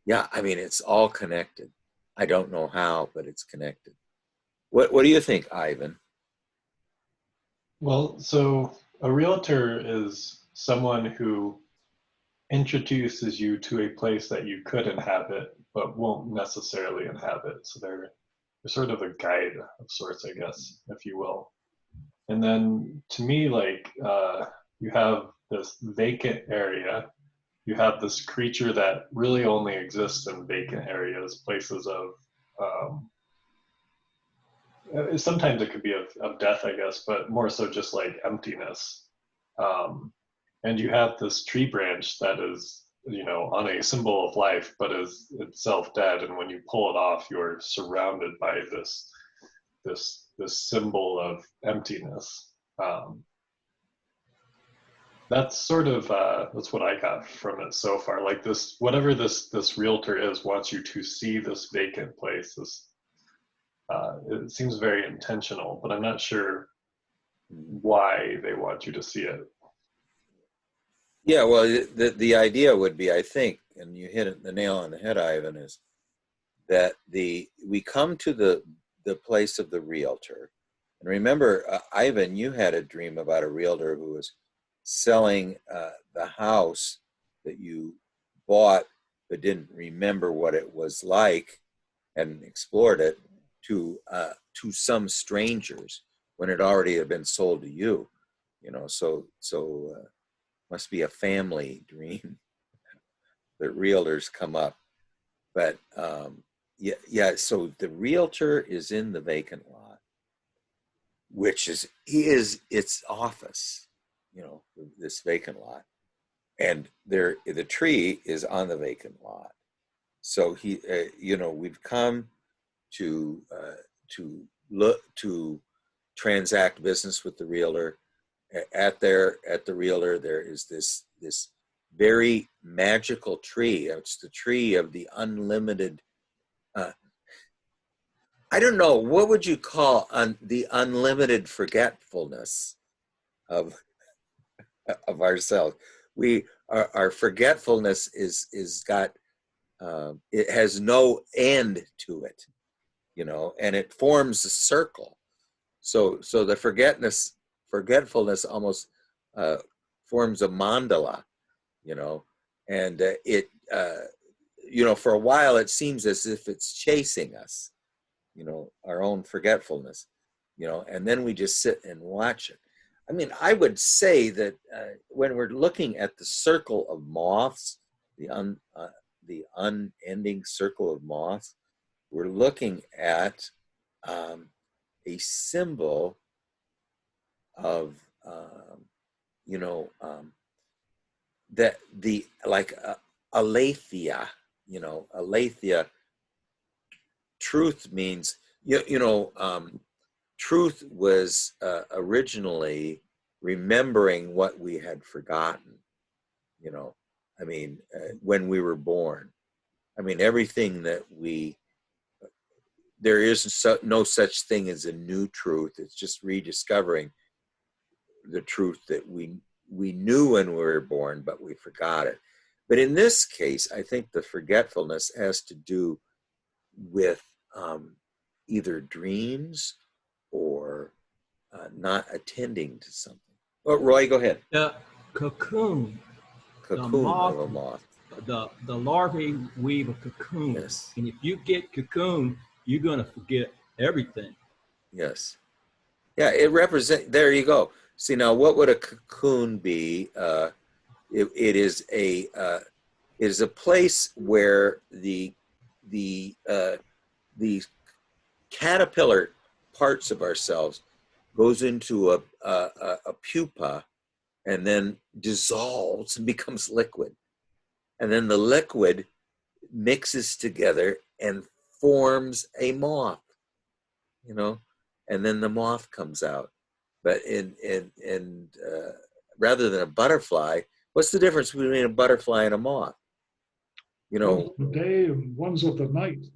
yeah, I mean, it's all connected. I don't know how, but it's connected. What do you think, Ivan? Well, so a realtor is someone who introduces you to a place that you could inhabit, but won't necessarily inhabit. So they're sort of a guide of sorts, I guess, if you will. And then to me, like, you have this vacant area. You have this creature that really only exists in vacant areas, places of, sometimes it could be of death, I guess, but more so just like emptiness. And you have this tree branch that is, on a symbol of life, but is itself dead. And when you pull it off, you're surrounded by this symbol of emptiness. That's sort of that's what I got from it so far. Like this, whatever this realtor is wants you to see this vacant place. It seems very intentional, but I'm not sure why they want you to see it. Yeah, well, the idea would be, I think, and you hit the nail on the head, Ivan, is that we come to the place of the realtor. And remember, Ivan, you had a dream about a realtor who was selling the house that you bought but didn't remember what it was like and explored it to some strangers when it already had been sold to you. So must be a family dream that realtors come up. But yeah. So the realtor is in the vacant lot, which is its office. This vacant lot, and the tree is on the vacant lot. So we've come to look to transact business with the realtor. At the realtor, there is this very magical tree. It's the tree of the unlimited. I don't know, what would you call the unlimited forgetfulness of ourselves. Our forgetfulness is got it has no end to it, and it forms a circle. So the forgetfulness almost forms a mandala, and it for a while it seems as if it's chasing us, our own forgetfulness, and then we just sit and watch it. I mean, I would say that when we're looking at the circle of moths, the unending circle of moths, we're looking at a symbol of you know, that the like aletheia, you know, aletheia. Truth means truth was originally remembering what we had forgotten. You know, I mean, when we were born. I mean, everything that there is no such thing as a new truth. It's just rediscovering the truth that we knew when we were born, but we forgot it. But in this case, I think the forgetfulness has to do with either dreams or not attending to something. Oh, Roy, go ahead. The cocoon, Cocoon of a moth. The larvae weave a cocoon. Yes. And if you get cocoon, you're going to forget everything. Yes. Yeah, it represents, there you go. See, now what would a cocoon be? It is a place where the caterpillar parts of ourselves goes into a pupa and then dissolves and becomes liquid. And then the liquid mixes together and forms a moth, you know, and then the moth comes out. But rather than a butterfly, what's the difference between a butterfly and a moth? You know, one's the day and one's with the night.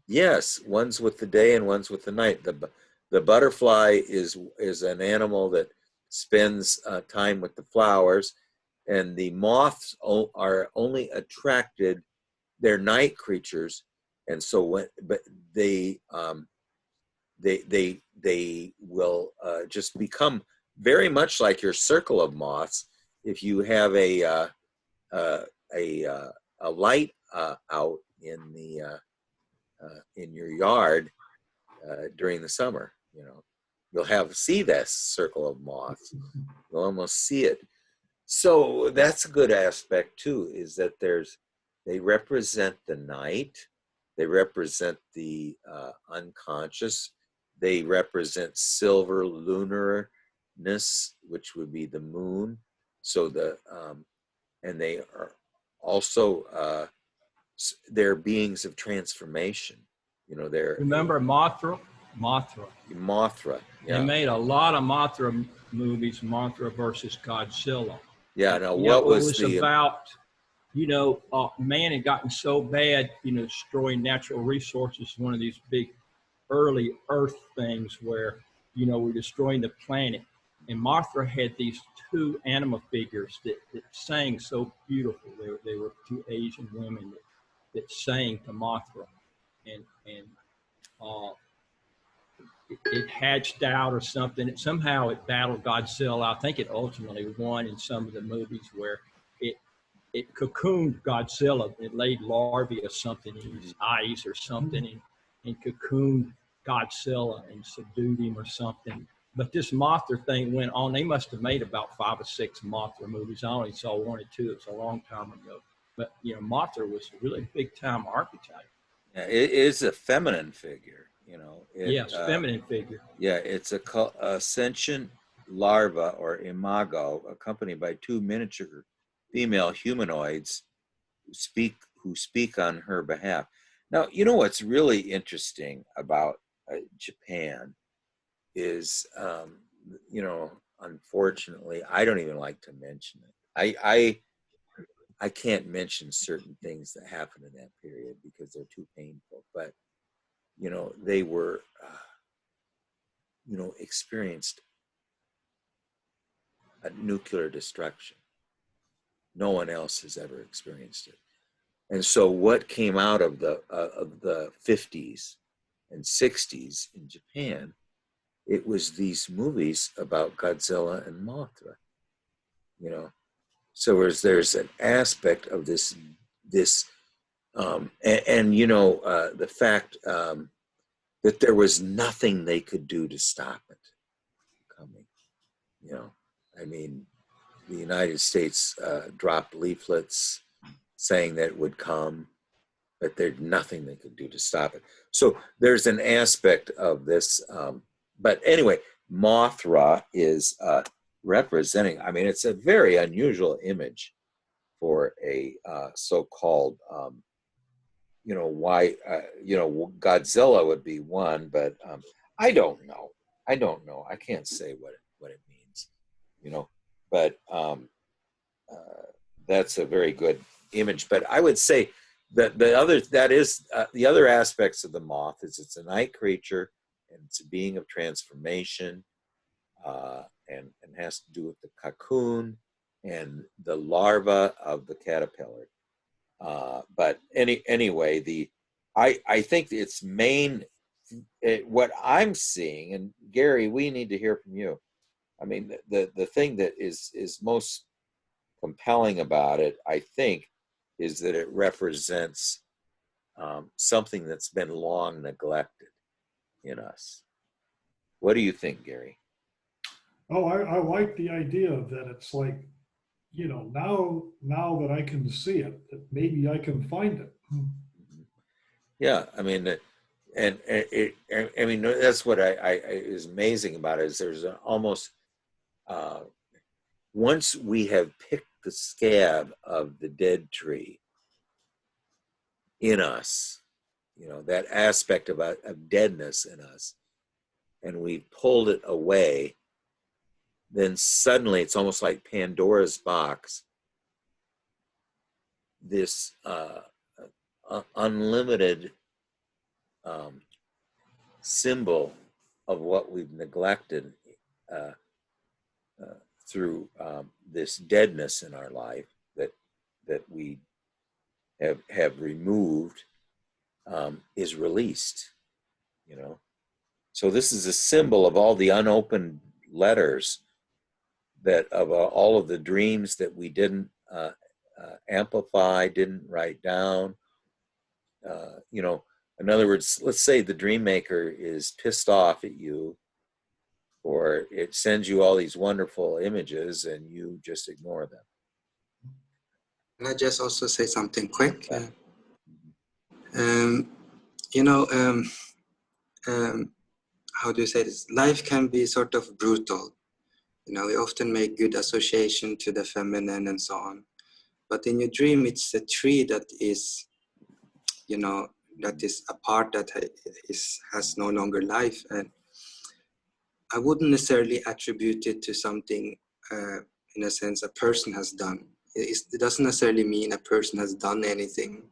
yes, one's with the day and one's with the night. The butterfly is an animal that spends time with the flowers, and the moths are only attracted. They're night creatures, and so they will just become very much like your circle of moths. If you have a light out in your yard during the summer, you know, you'll see this circle of moths. You'll almost see it. So that's a good aspect too, is that they represent the night, they represent the unconscious, they represent silver lunarness, which would be the moon. So and they are also they're beings of transformation. You know, Remember Mothra? Mothra. Yeah. They made a lot of Mothra movies, Mothra versus Godzilla. Yeah. Now, what was the about? You know, man had gotten so bad, you know, destroying natural resources. One of these big early Earth things where, you know, we're destroying the planet. And Mothra had these two anima figures that sang so beautiful. They were two Asian women that sang to Mothra, and it hatched out or something. Somehow it battled Godzilla. I think it ultimately won in some of the movies where it cocooned Godzilla. It laid larvae or something in his eyes or something, and cocooned Godzilla and subdued him or something. But this Mothra thing went on. They must have made about 5 or 6 Mothra movies. I only saw 1 or 2. It was a long time ago. But, you know, Mothra was a really big-time archetype. Yeah, it is a feminine figure, you know. Yes, feminine figure. Yeah, it's a sentient larva or imago accompanied by 2 miniature female humanoids who speak on her behalf. Now, you know what's really interesting about Japan is, you know, unfortunately, I don't even like to mention it. I can't mention certain things that happened in that period because they're too painful. But, you know, they were, you know, experienced a nuclear destruction. No one else has ever experienced it. And so what came out of the 50s and 60s in Japan, it was these movies about Godzilla and Mothra, you know. So there's an aspect of this and you know, the fact that there was nothing they could do to stop it coming, you know. I mean, the United States dropped leaflets saying that it would come, but there's nothing they could do to stop it. So there's an aspect of this. But anyway, Mothra is representing, I mean, it's a very unusual image for a so-called, why, Godzilla would be one, but I don't know. I don't know. I can't say what it means, but that's a very good image. But I would say that the other aspects of the moth is it's a night creature and it's a being of transformation, and has to do with the cocoon and the larva of the caterpillar. But anyway, I think its main, what I'm seeing, and Gary, we need to hear from you. I mean, the thing that is most compelling about it, I think, is that it represents something that's been long neglected in us. What do you think, Gary? Oh, I like the idea that it's like, now that I can see it, that maybe I can find it. Yeah, I mean, I mean, that's what I is amazing about it, is there's an almost, once we have picked the scab of the dead tree in us, that aspect of deadness in us, and we pulled it away, then suddenly it's almost like Pandora's box. This unlimited symbol of what we've neglected uh, through this deadness in our life that we have removed, is released. So this is a symbol of all the unopened letters, that of all of the dreams that we didn't amplify, didn't write down. In other words, let's say the dream maker is pissed off at you, or it sends you all these wonderful images and you just ignore them. Can I just also say something quick? Yeah. Um, you know, how do you say this? Life can be sort of brutal. We often make good association to the feminine and so on. But in your dream, it's a tree that is, that is a part that has no longer life. And I wouldn't necessarily attribute it to something, in a sense, a person has done. It doesn't necessarily mean a person has done anything.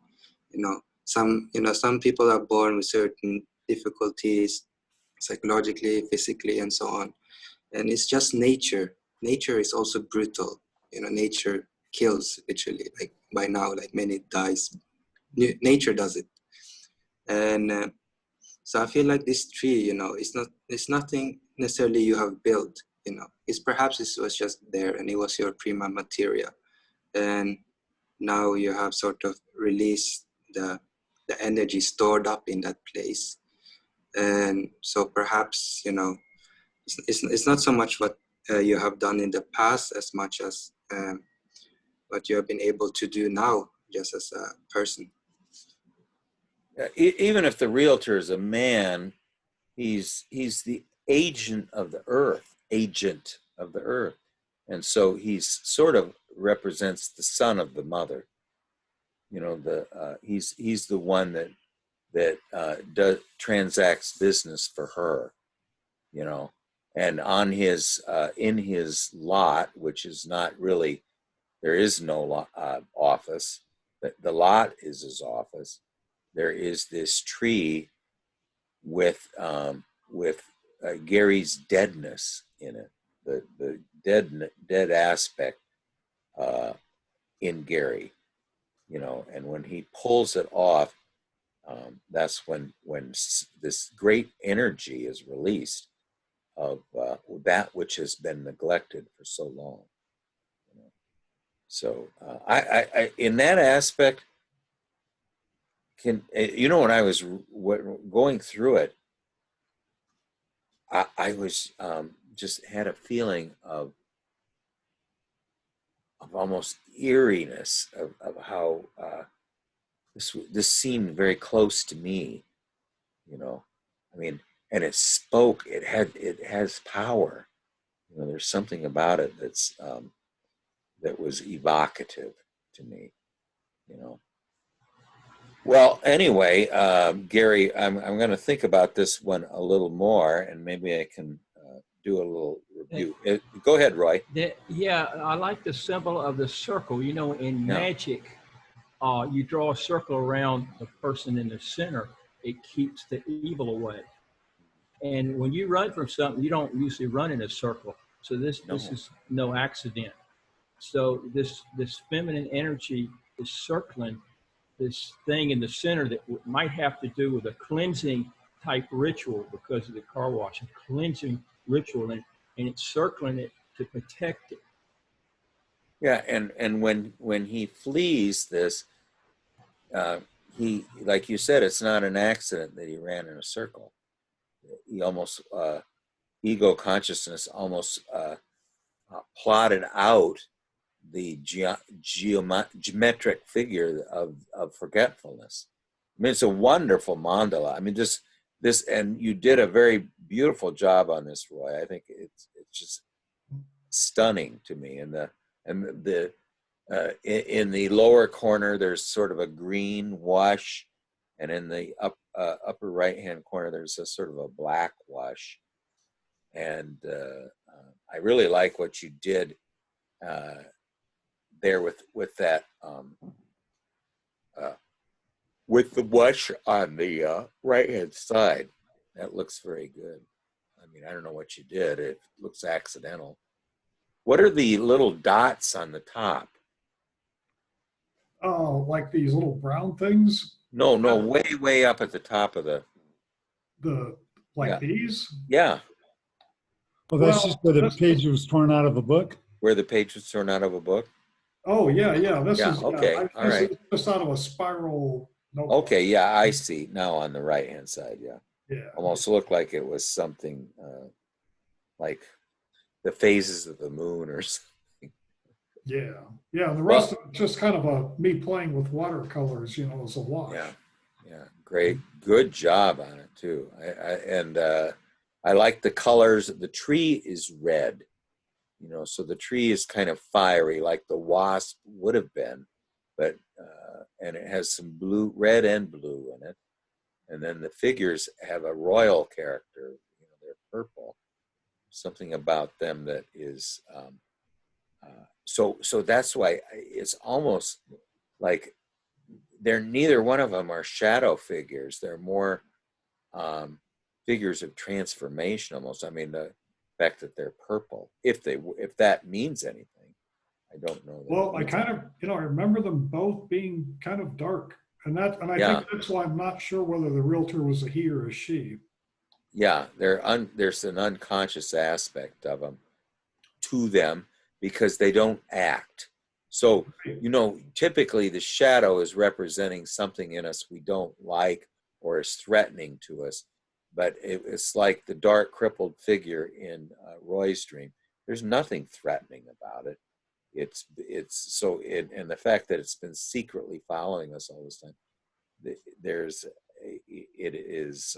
Some people are born with certain difficulties, psychologically, physically, and so on. And it's just nature. Nature is also brutal. Nature kills literally. Like by now, like many dies. Nature does it. And so I feel like this tree, it's nothing necessarily you have built. It was just there, and it was your prima materia, and now you have sort of released the energy stored up in that place. And so perhaps, it's not so much what you have done in the past as much as what you have been able to do now, just as a person. Even if the realtor is a man, he's the agent of the earth, and so he's sort of represents the son of the mother. He's the one that transacts business for her. And on his in his lot, which is not really, there is no office, but the lot is his office. There is this tree with Gary's deadness in it, the dead aspect in Gary, and when he pulls it off, that's when this great energy is released of that which has been neglected for so long. So I in that aspect, when I was going through it, I was just had a feeling of almost eeriness of how this seemed very close to me. I mean, and it spoke. It has power. You know, there's something about it that's that was evocative to me. You know. Well, anyway, Gary, I'm going to think about this one a little more, and maybe I can do a little review. Go ahead, Roy. Yeah, I like the symbol of the circle. You know, in Yeah. magic, you draw a circle around the person in the center. It keeps the evil away. And when you run from something, you don't usually run in a circle. So this No. is no accident. So this feminine energy is circling this thing in the center that might have to do with a cleansing type ritual because of the car wash, a cleansing ritual, and it's circling it to protect it. Yeah, and when he flees this, he, like you said, it's not an accident that he ran in a circle. He almost ego consciousness almost plotted out the geometric figure of forgetfulness. I mean, it's a wonderful mandala. I mean, this, and you did a very beautiful job on this, Roy. I think it's just stunning to me. And the in the lower corner, there's sort of a green wash, and in the upper right hand corner, there's a sort of a black wash. And I really like what you did there with that with the wash on the right hand side. That looks very good. I mean, I don't know what you did. It looks accidental. What are the little dots on the top? Oh, like these little brown things? No, way up at the top of the. Like Yeah. these? Yeah. Well, that's Well, just where the this- page was torn out of a book. Where the page was torn out of a book. Oh, yeah. This Yeah, is, okay, all this right. is just out of a spiral notebook. Okay, yeah, I see now on the right hand side. Yeah, Yeah. almost looked like it was something like the phases of the moon or something. Yeah. Yeah. The rest of it just kind of me playing with watercolors, as a wash. Yeah, great, good job on it too. I like the colors. The tree is red, so the tree is kind of fiery, like the wasp would have been, but and it has some blue, red and blue in it. And then the figures have a royal character. They're purple. Something about them that is so that's why it's almost like they're neither one of them are shadow figures. They're more figures of transformation almost. I mean, the fact that they're purple, if that means anything, I don't know. Well, I kind of, I remember them both being kind of dark, and I think that's why I'm not sure whether the realtor was a he or a she. Yeah, there's an unconscious aspect of them to them because they don't act. So, typically the shadow is representing something in us we don't like or is threatening to us. But it's like the dark crippled figure in Roy's dream. There's nothing threatening about it. And the fact that it's been secretly following us all this time, it is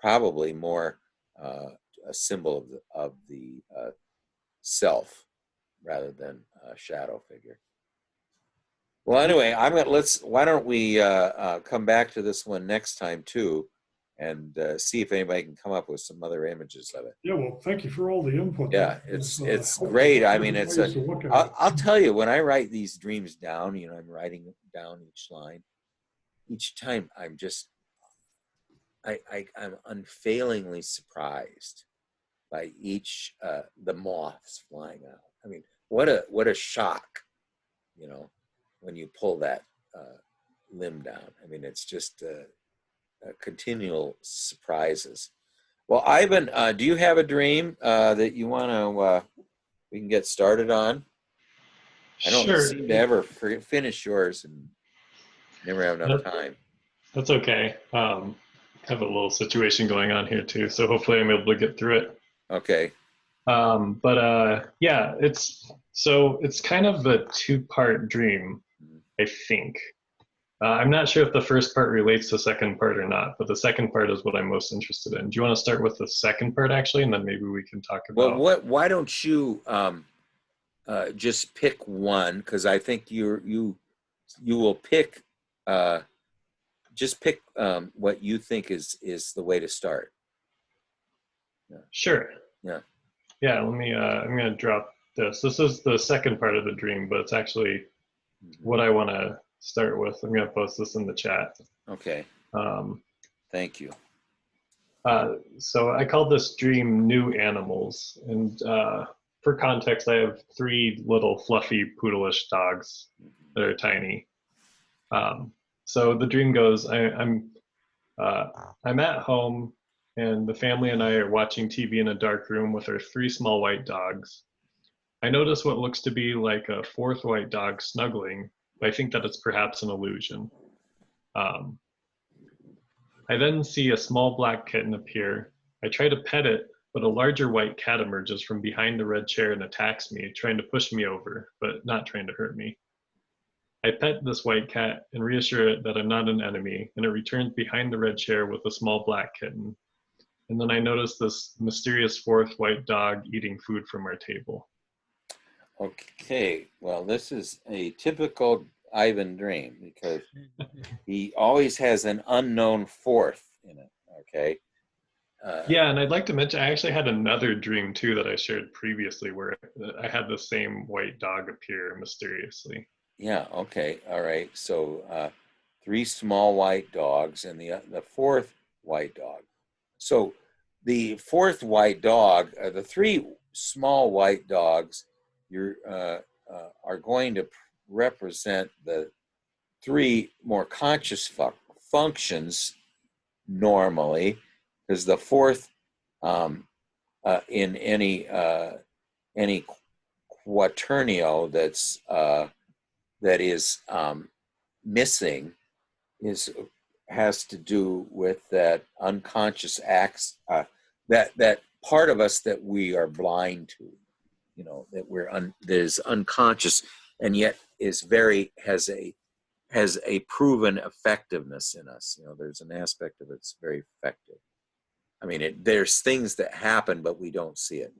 probably more a symbol of the self rather than a shadow figure. Well, anyway, why don't we come back to this one next time too, and see if anybody can come up with some other images of it. Yeah, well, thank you for all the input. Yeah, it's great. I mean, I'll tell you, when I write these dreams down, I'm writing down each line. Each time I'm unfailingly surprised by each the moths flying out. I mean, what a shock, when you pull that limb down. I mean, it's just continual surprises. Well, Ivan, do you have a dream that you want to we can get started on? I don't seem to ever finish yours and never have enough time. That's okay. I have a little situation going on here too, so hopefully I'm able to get through it. Okay. Yeah, it's kind of a two-part dream, I think. I'm not sure if the first part relates to the second part or not, but the second part is what I'm most interested in. Do you want to start with the second part actually, and then maybe we can talk Well, about? why don't you just pick one? Because I think you will pick just pick what you think is the way to start. Yeah. Sure. Yeah. Yeah. Let me. I'm going to drop this. This is the second part of the dream, but it's actually what I want to start with. I'm going to post this in the chat. Okay. Um, Thank you. so I called this dream "New Animals," and for context, I have 3 little fluffy poodleish dogs that are tiny. So the dream goes: I'm at home, and the family and I are watching TV in a dark room with our 3 small white dogs. I notice what looks to be like a 4th white dog snuggling, but I think that it's perhaps an illusion. Um, I then see a small black kitten appear. I try to pet it, but a larger white cat emerges from behind the red chair and attacks me, trying to push me over, but not trying to hurt me. I pet this white cat and reassure it that I'm not an enemy, and it returns behind the red chair with a small black kitten. And then I notice this mysterious 4th white dog eating food from our table. Okay. Well, this is a typical Ivan dream because he always has an unknown 4th in it. Okay. Yeah, and I'd like to mention, I actually had another dream too that I shared previously where I had the same white dog appear mysteriously. Yeah. Okay. All right. So 3 small white dogs and the 4th white dog. So the 4th white dog, the 3 small white dogs, are going to represent the 3 more conscious functions normally, because the 4th in any quaternio that is missing has to do with that unconscious acts, that part of us that we are blind to, that is unconscious and yet has a proven effectiveness in us. There's an aspect of it's very effective. I mean, there's things that happen, but we don't see it.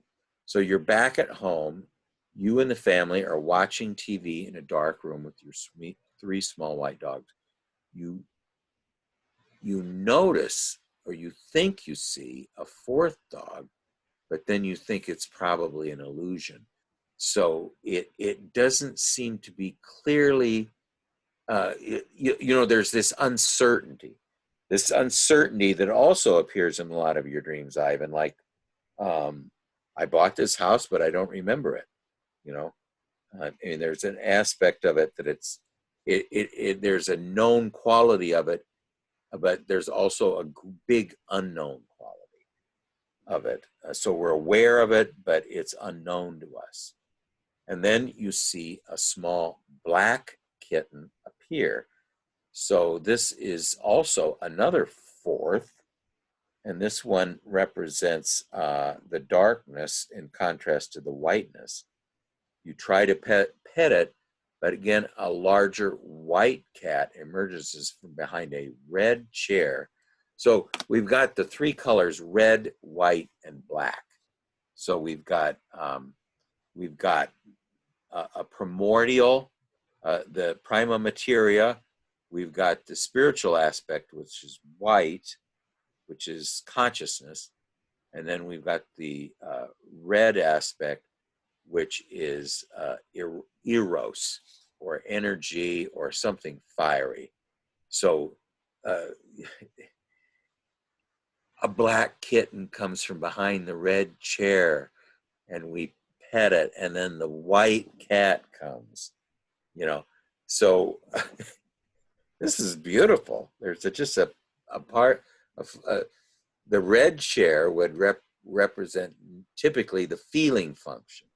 So you're back at home. You and the family are watching TV in a dark room with your 3 small white dogs. You notice, or you think you see, a 4th dog, but then you think it's probably an illusion. So it doesn't seem to be clearly, there's this uncertainty that also appears in a lot of your dreams, Ivan, like, I bought this house, but I don't remember it. I mean, there's an aspect of it that there's a known quality of it, but there's also a big unknown quality of it. So we're aware of it, but it's unknown to us. And then you see a small black kitten appear. So this is also another 4th, and this one represents the darkness in contrast to the whiteness. You try to pet it, but again, a larger white cat emerges from behind a red chair. So we've got the 3 colors: red, white, and black. So we've got a primordial, the prima materia. We've got the spiritual aspect, which is white, which is consciousness. And then we've got the red aspect, which is eros, or energy, or something fiery. So a black kitten comes from behind the red chair, and we pet it, and then the white cat comes. So this is beautiful. There's just a part of the red chair would represent typically the feeling function.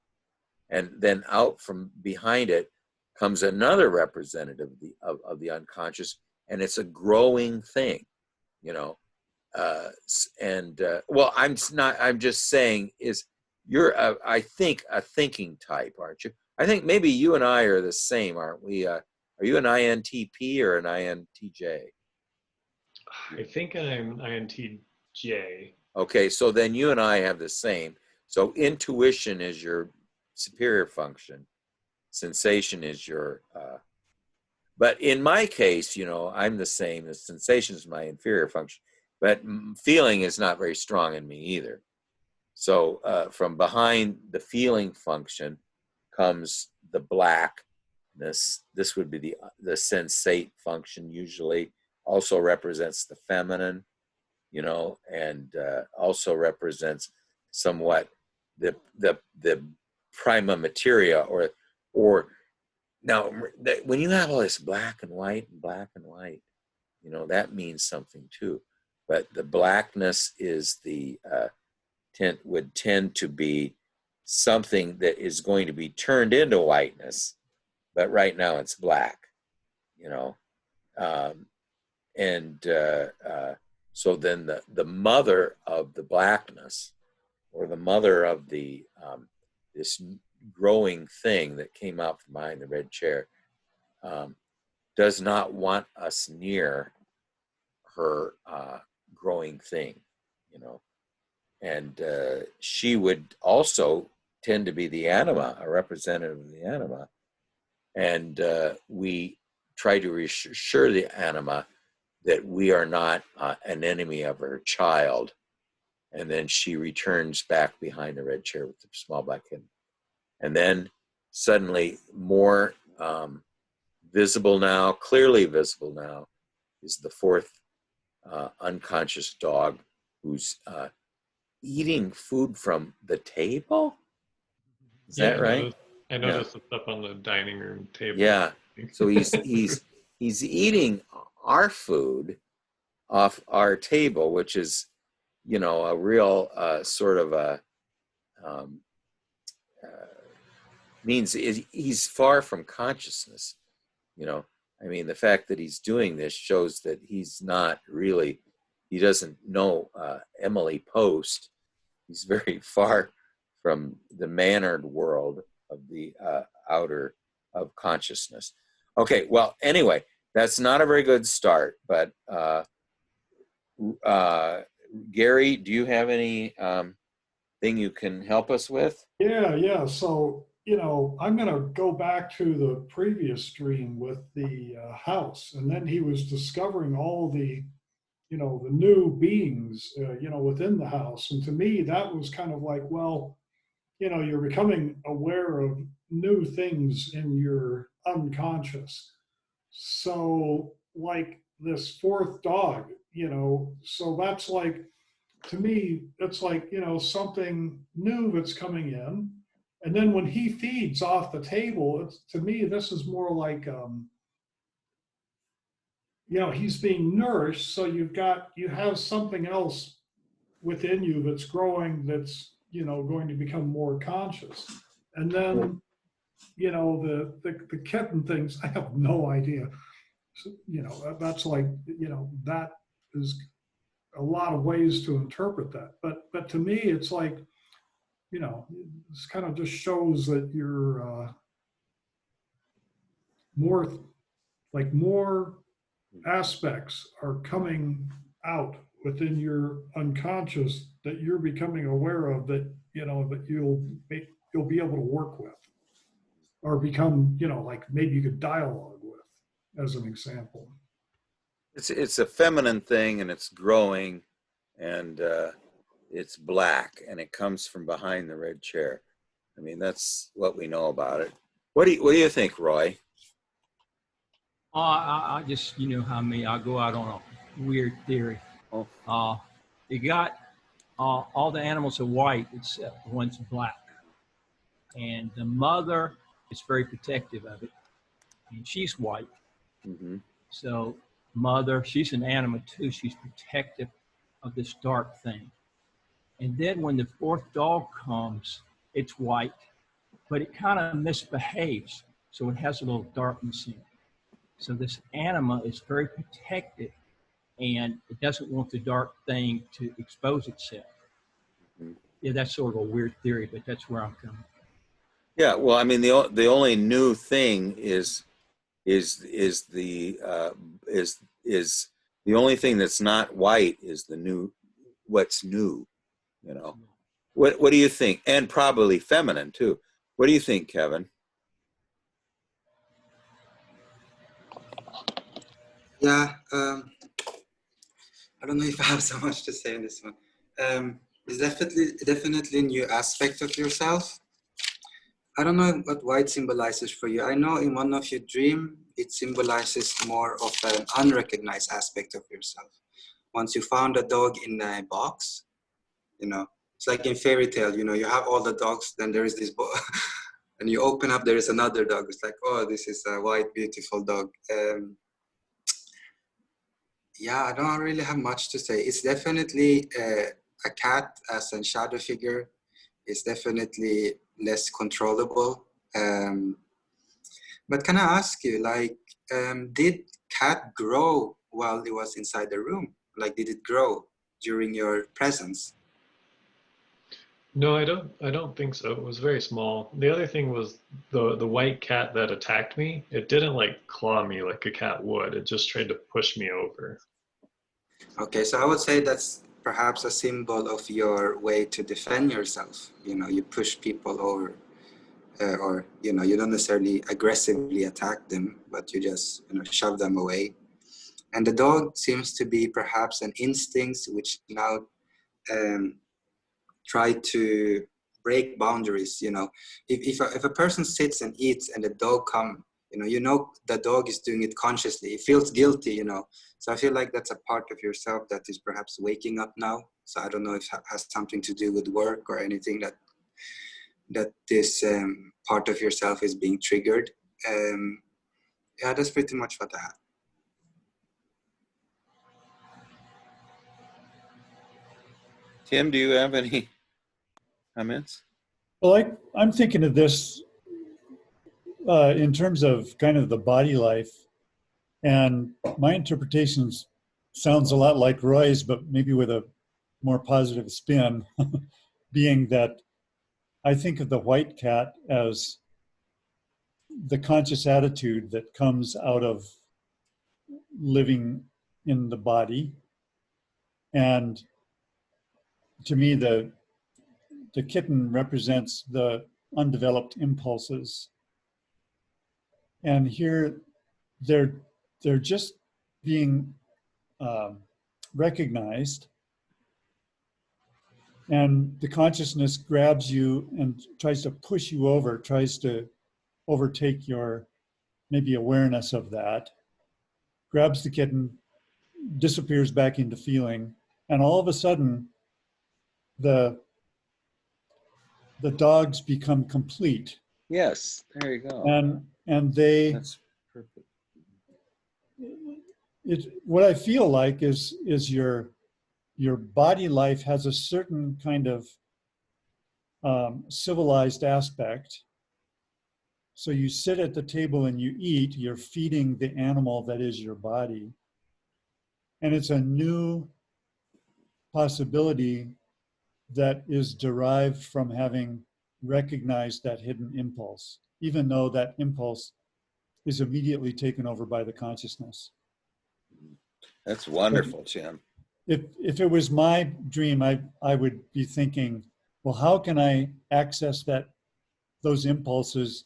And then out from behind it comes another representative of the unconscious, and it's a growing thing, well, I'm just saying, I think, a thinking type, aren't you? I think maybe you and I are the same, aren't we? Are you an INTP or an INTJ? I think I'm INTJ. Okay, so then you and I have the same. So intuition is your superior function. Sensation is your, but in my case, you know, I'm the same. The sensation is my inferior function, but feeling is not very strong in me either. So from behind the feeling function comes the blackness. This would be the sensate function, usually also represents the feminine, you know, and also represents somewhat the prima materia, or now when you have all this black and white, you know, that means something too. But the blackness is the would tend to be something that is going to be turned into whiteness, but right now it's black, you know. And so then the mother of the blackness, or the mother of the this growing thing that came out from behind the red chair, does not want us near her growing thing, you know. And she would also tend to be the anima, a representative of the anima. And we try to reassure the anima that we are not an enemy of her child. And then she returns back behind the red chair with the small black kitten. And then suddenly more visible now, clearly visible now, is the fourth unconscious dog who's eating food from the table. Is that right? I noticed it's up on the dining room table. Yeah. So he's eating our food off our table, which is, you know, a real sort of a means he's far from consciousness. You know, I mean, the fact that he's doing this shows that he's not really, he doesn't know Emily Post. He's very far from the mannered world of the outer of consciousness. Okay, well, anyway, that's not a very good start, but Gary, do you have any thing you can help us with? Yeah. So, you know, I'm going to go back to the previous stream with the house. And then he was discovering all the, you know, the new beings, you know, within the house. And to me, that was kind of like, well, you know, you're becoming aware of new things in your unconscious. So, like this fourth dog, you know, so that's like, to me, it's like, you know, something new that's coming in. And then when he feeds off the table, it's, to me, this is more like, you know, he's being nourished. So you have something else within you that's growing, that's, you know, going to become more conscious. And then, you know, the kitten things, I have no idea. So, you know, that's like, you know, that is a lot of ways to interpret that. But to me, it's like, you know, this kind of just shows that you're more aspects are coming out within your unconscious that you're becoming aware of, that, you know, that you'll be able to work with, or become, you know, like maybe you could dialogue with, as an example. It's a feminine thing, and it's growing, and it's black, and it comes from behind the red chair. I mean, that's what we know about it. What do you think, Roy? I just, you know how me, I go out on a weird theory. Oh. You got all the animals are white except one's black. And the mother is very protective of it. And she's white. Mm-hmm. So mother, she's an animal too. She's protective of this dark thing. And then when the fourth dog comes, it's white, but it kind of misbehaves. So it has a little darkness in it. So this anima is very protective, and it doesn't want the dark thing to expose itself. Mm-hmm. Yeah, that's sort of a weird theory, but that's where I'm coming from. Yeah, well, I mean, the only new thing is is the is the only thing that's not white is the new, what's new, you know. What do you think? And probably feminine too. What do you think, Kevin? Yeah, I don't know if I have so much to say on this one. It's definitely a new aspect of yourself. I don't know what white symbolizes for you. I know in one of your dream, it symbolizes more of an unrecognized aspect of yourself. Once you found a dog in a box, you know, it's like in fairy tale, you know, you have all the dogs, then there is this and you open up, there is another dog. It's like, oh, this is a white, beautiful dog. Yeah, I don't really have much to say. It's definitely a cat as a shadow figure. It's definitely less controllable. But can I ask you, like, did cat grow while it was inside the room? Like, did it grow during your presence? No, I don't think so. It was very small. The other thing was the white cat that attacked me. It didn't like claw me like a cat would. It just tried to push me over. Okay, so I would say that's perhaps a symbol of your way to defend yourself. You know, you push people over, or you know, you don't necessarily aggressively attack them, but you just, you know, shove them away. And the dog seems to be perhaps an instinct which now try to break boundaries. You know, if a person sits and eats and the dog come, you know the dog is doing it consciously. It feels guilty, you know. So I feel like that's a part of yourself that is perhaps waking up now. So I don't know if it has something to do with work or anything that this part of yourself is being triggered. Yeah, that's pretty much what I had. Tim, do you have any comments? Well, I'm thinking of this in terms of kind of the body life, and my interpretations sounds a lot like Roy's, but maybe with a more positive spin, being that I think of the white cat as the conscious attitude that comes out of living in the body. And to me, the kitten represents the undeveloped impulses. And here they're just being recognized, and the consciousness grabs you and tries to push you over, tries to overtake your maybe awareness of that, grabs the kitten, disappears back into feeling, and all of a sudden the dogs become complete. Yes, there you go. And they, That's perfect. what I feel like is your body life has a certain kind of civilized aspect. So you sit at the table and you eat, you're feeding the animal that is your body. And it's a new possibility that is derived from having recognized that hidden impulse, even though that impulse is immediately taken over by the consciousness. That's wonderful, Jim. If it was my dream, I would be thinking, well, how can I access those impulses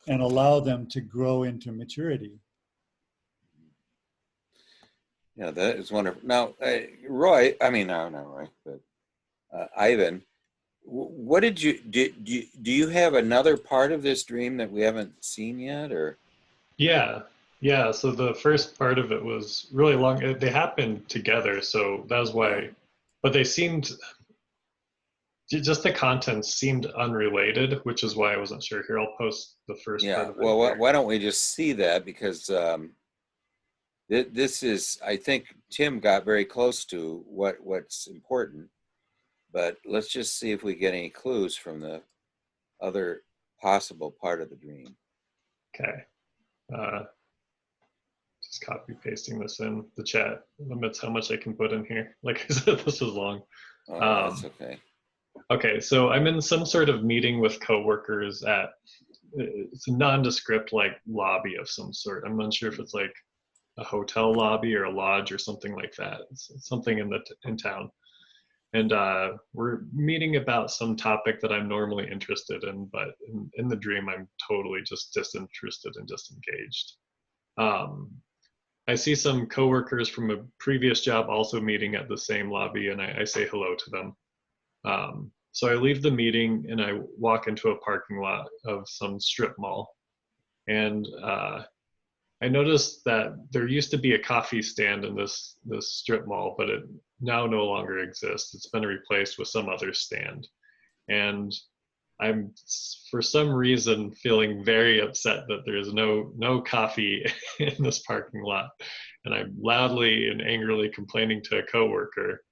and allow them to grow into maturity? Yeah, that is wonderful. Now, Roy, I mean, no, not Roy, but Ivan, what did do you have another part of this dream that we haven't seen yet, or? Yeah. So the first part of it was really long. They happened together, so that was why. But they seemed, just the contents seemed unrelated, which is why I wasn't sure. Here, I'll post the first part Yeah, of it. well, why don't we just see that, because this is, I think Tim got very close to what's important, but let's just see if we get any clues from the other possible part of the dream. Okay. Just copy pasting this in the chat. Limits how much I can put in here. Like I said, this is long. Oh, that's okay. Okay, so I'm in some sort of meeting with coworkers at it's a nondescript like lobby of some sort. I'm not sure if it's like a hotel lobby or a lodge or something like that. It's something in town. And we're meeting about some topic that I'm normally interested in, but in the dream, I'm totally just disinterested and disengaged. I see some coworkers from a previous job also meeting at the same lobby, and I say hello to them. So I leave the meeting and I walk into a parking lot of some strip mall. And I noticed that there used to be a coffee stand in this strip mall, but it now no longer exists. It's been replaced with some other stand. And I'm for some reason feeling very upset that there's no coffee in this parking lot. And I'm loudly and angrily complaining to a coworker.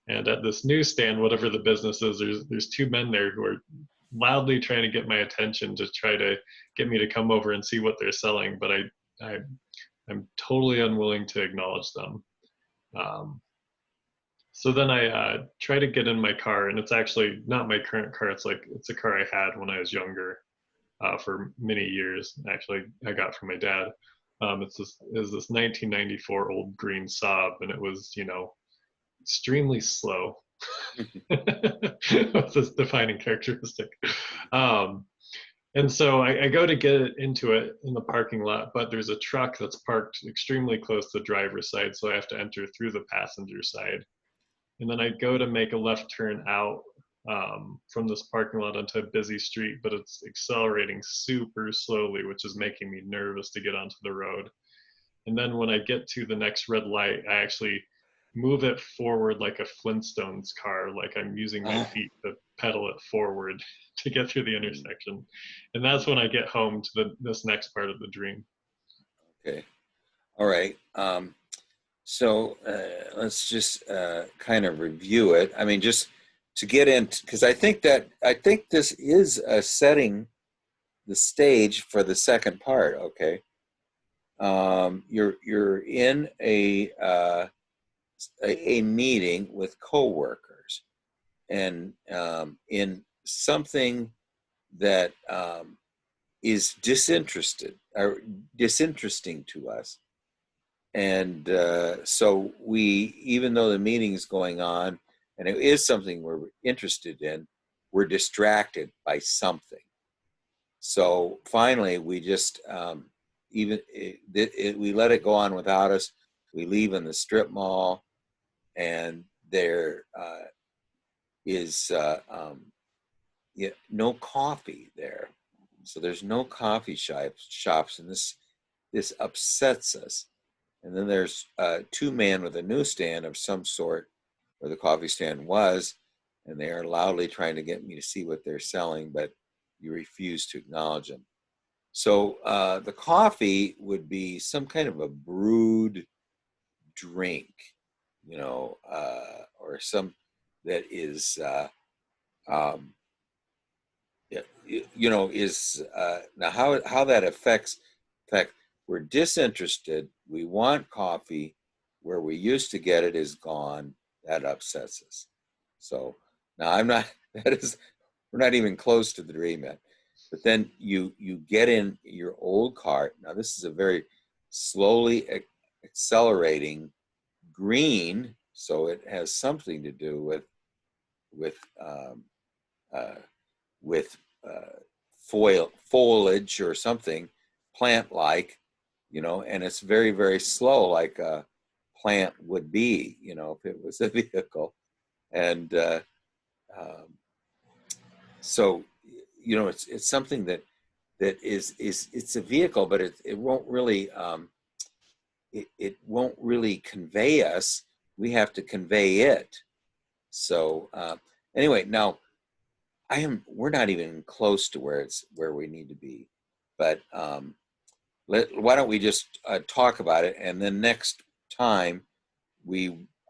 And at this newsstand, whatever the business is, there's two men there who are loudly trying to get my attention to try to get me to come over and see what they're selling. But I'm totally unwilling to acknowledge them. So then I try to get in my car, and it's actually not my current car. It's a car I had when I was younger for many years. Actually, I got from my dad. It's this 1994 old green Saab, and it was extremely slow. That's this defining characteristic. And so I go to get into it in the parking lot, but there's a truck that's parked extremely close to the driver's side, so I have to enter through the passenger side. And then I go to make a left turn out from this parking lot onto a busy street, but it's accelerating super slowly, which is making me nervous to get onto the road. And then when I get to the next red light, I actually move it forward like a Flintstones car, like I'm using my feet to pedal it forward to get through the intersection. And that's when I get home to this next part of the dream. Okay. All right. So let's just kind of review it. I mean, just to get into, because I think this is setting the stage for the second part. Okay. You're in a meeting with coworkers, and in something that is disinteresting to us. And so even though the meeting is going on and it is something we're interested in, we're distracted by something. So finally, we just we let it go on without us. We leave in the strip mall, and there is no coffee there. So there's no coffee shops, and this upsets us. And then there's two men with a newsstand of some sort where the coffee stand was, and they are loudly trying to get me to see what they're selling, but you refuse to acknowledge them. So the coffee would be some kind of a brewed drink, or some that is, is now how that affects. In fact, we're disinterested. We want coffee. Where we used to get it is gone. That upsets us. So now we're not even close to the dream yet. But then you get in your old car. Now this is a very slowly accelerating green, so it has something to do with foliage or something plant-like, and it's very, very slow, like a plant would be, if it was a vehicle. And so it's something that is it's a vehicle, but it won't really it won't really convey us. We have to convey it. So anyway, now we're not even close to where we need to be, but why don't we just talk about it, and then next time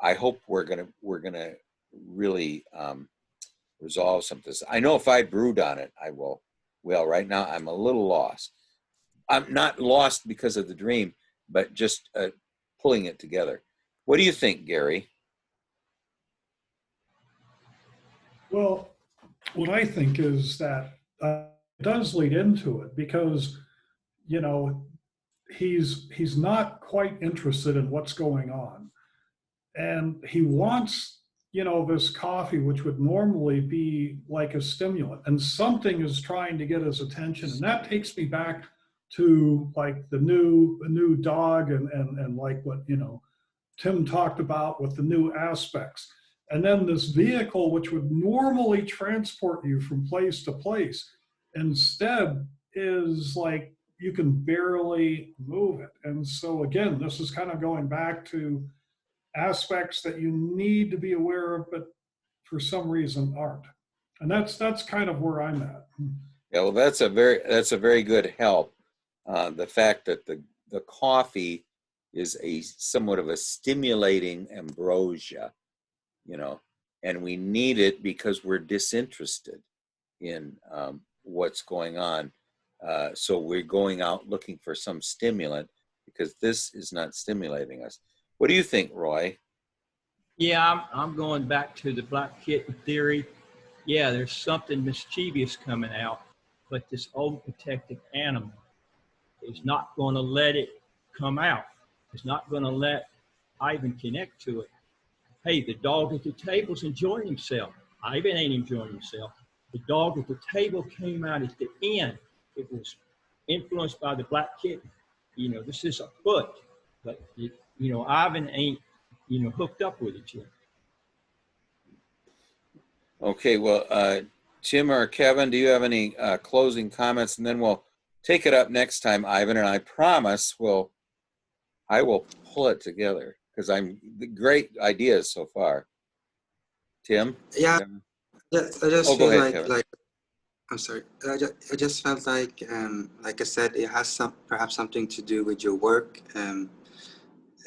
I hope we're gonna really resolve something. I know if I brood on it, I will. Well, right now I'm a little lost. I'm not lost because of the dream, but just pulling it together. What do you think, Gary? Well, what I think is that does lead into it because, you know, he's not quite interested in what's going on. And he wants, you know, this coffee, which would normally be like a stimulant, and something is trying to get his attention. And that takes me back to like the new dog and like what, you know, Tim talked about with the new aspects. And then this vehicle, which would normally transport you from place to place, instead is like you can barely move it. And so, again, this is kind of going back to aspects that you need to be aware of, but for some reason aren't. And that's kind of where I'm at. Yeah, well, that's a very good help. The fact that the coffee is a somewhat of a stimulating ambrosia, you know, and we need it because we're disinterested in what's going on. So we're going out looking for some stimulant because this is not stimulating us. What do you think, Roy? Yeah, I'm going back to the black kitten theory. Yeah, there's something mischievous coming out, but this old protective animal is not going to let it come out. It's not going to let Ivan connect to it. Hey, the dog at the table's enjoying himself. Ivan ain't enjoying himself. The dog at the table came out at the end. It was influenced by the black kitten. You know, this is a foot, but you know, Ivan ain't, you know, hooked up with it yet. Okay, well, Tim or Kevin, do you have any closing comments? And then we'll take it up next time, Ivan, and I promise I will pull it together because great ideas so far. Tim? Yeah, I just Oh, go feel ahead, like Kevin. I'm sorry. I just felt like I said, it has perhaps something to do with your work.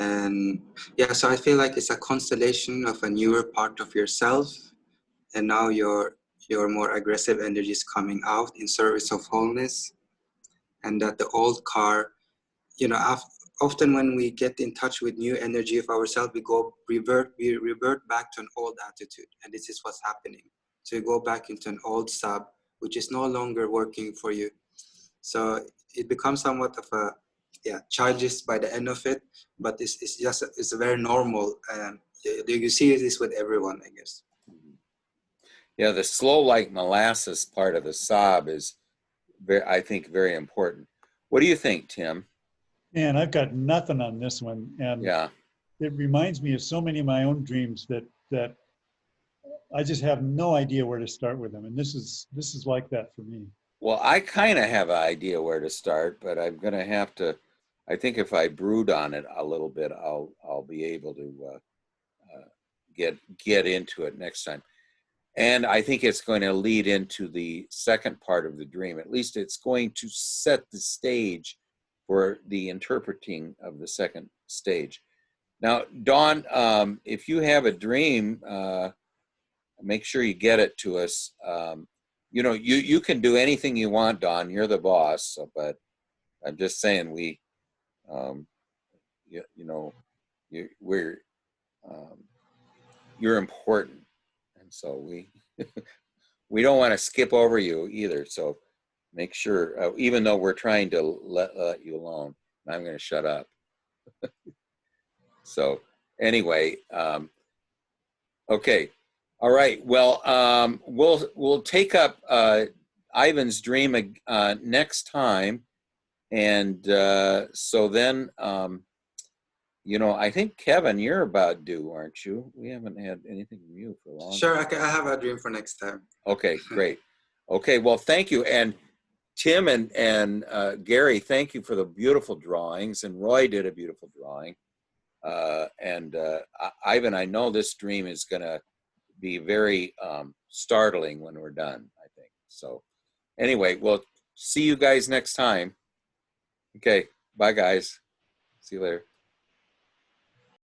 And yeah, so I feel like it's a constellation of a newer part of yourself, and now your more aggressive energy is coming out in service of wholeness, and that the old car, you know, often when we get in touch with new energy of ourselves, we revert back to an old attitude, and this is what's happening. So you go back into an old sub, which is no longer working for you. So it becomes somewhat of a childish by the end of it, but it's a very normal. You see this with everyone, I guess. Yeah, the slow like molasses part of the sob is I think very important. What do you think, Tim? Man, I've got nothing on this one, and Yeah. it reminds me of so many of my own dreams that I just have no idea where to start with them, and this is like that for me. Well, I kind of have an idea where to start, but I'm going to have to. I think if I brood on it a little bit, I'll be able to get into it next time. And I think it's going to lead into the second part of the dream. At least it's going to set the stage for the interpreting of the second stage. Now, Dawn, if you have a dream, make sure you get it to us. You know, you can do anything you want, Dawn. You're the boss. So, but I'm just saying you're important, and so we don't want to skip over you either. So make sure, even though we're trying to let you alone, I'm going to shut up. So anyway, okay. All right. Well, we'll take up Ivan's dream next time, and so then, you know, I think Kevin, you're about due, aren't you? We haven't had anything from you for a long time. Sure, I have a dream for next time. Okay, great. Okay, well, thank you, and Tim and Gary, thank you for the beautiful drawings, and Roy did a beautiful drawing, and Ivan, I know this dream is going to be very startling when we're done, I think. So anyway, we'll see you guys next time. Okay, bye guys. See you later.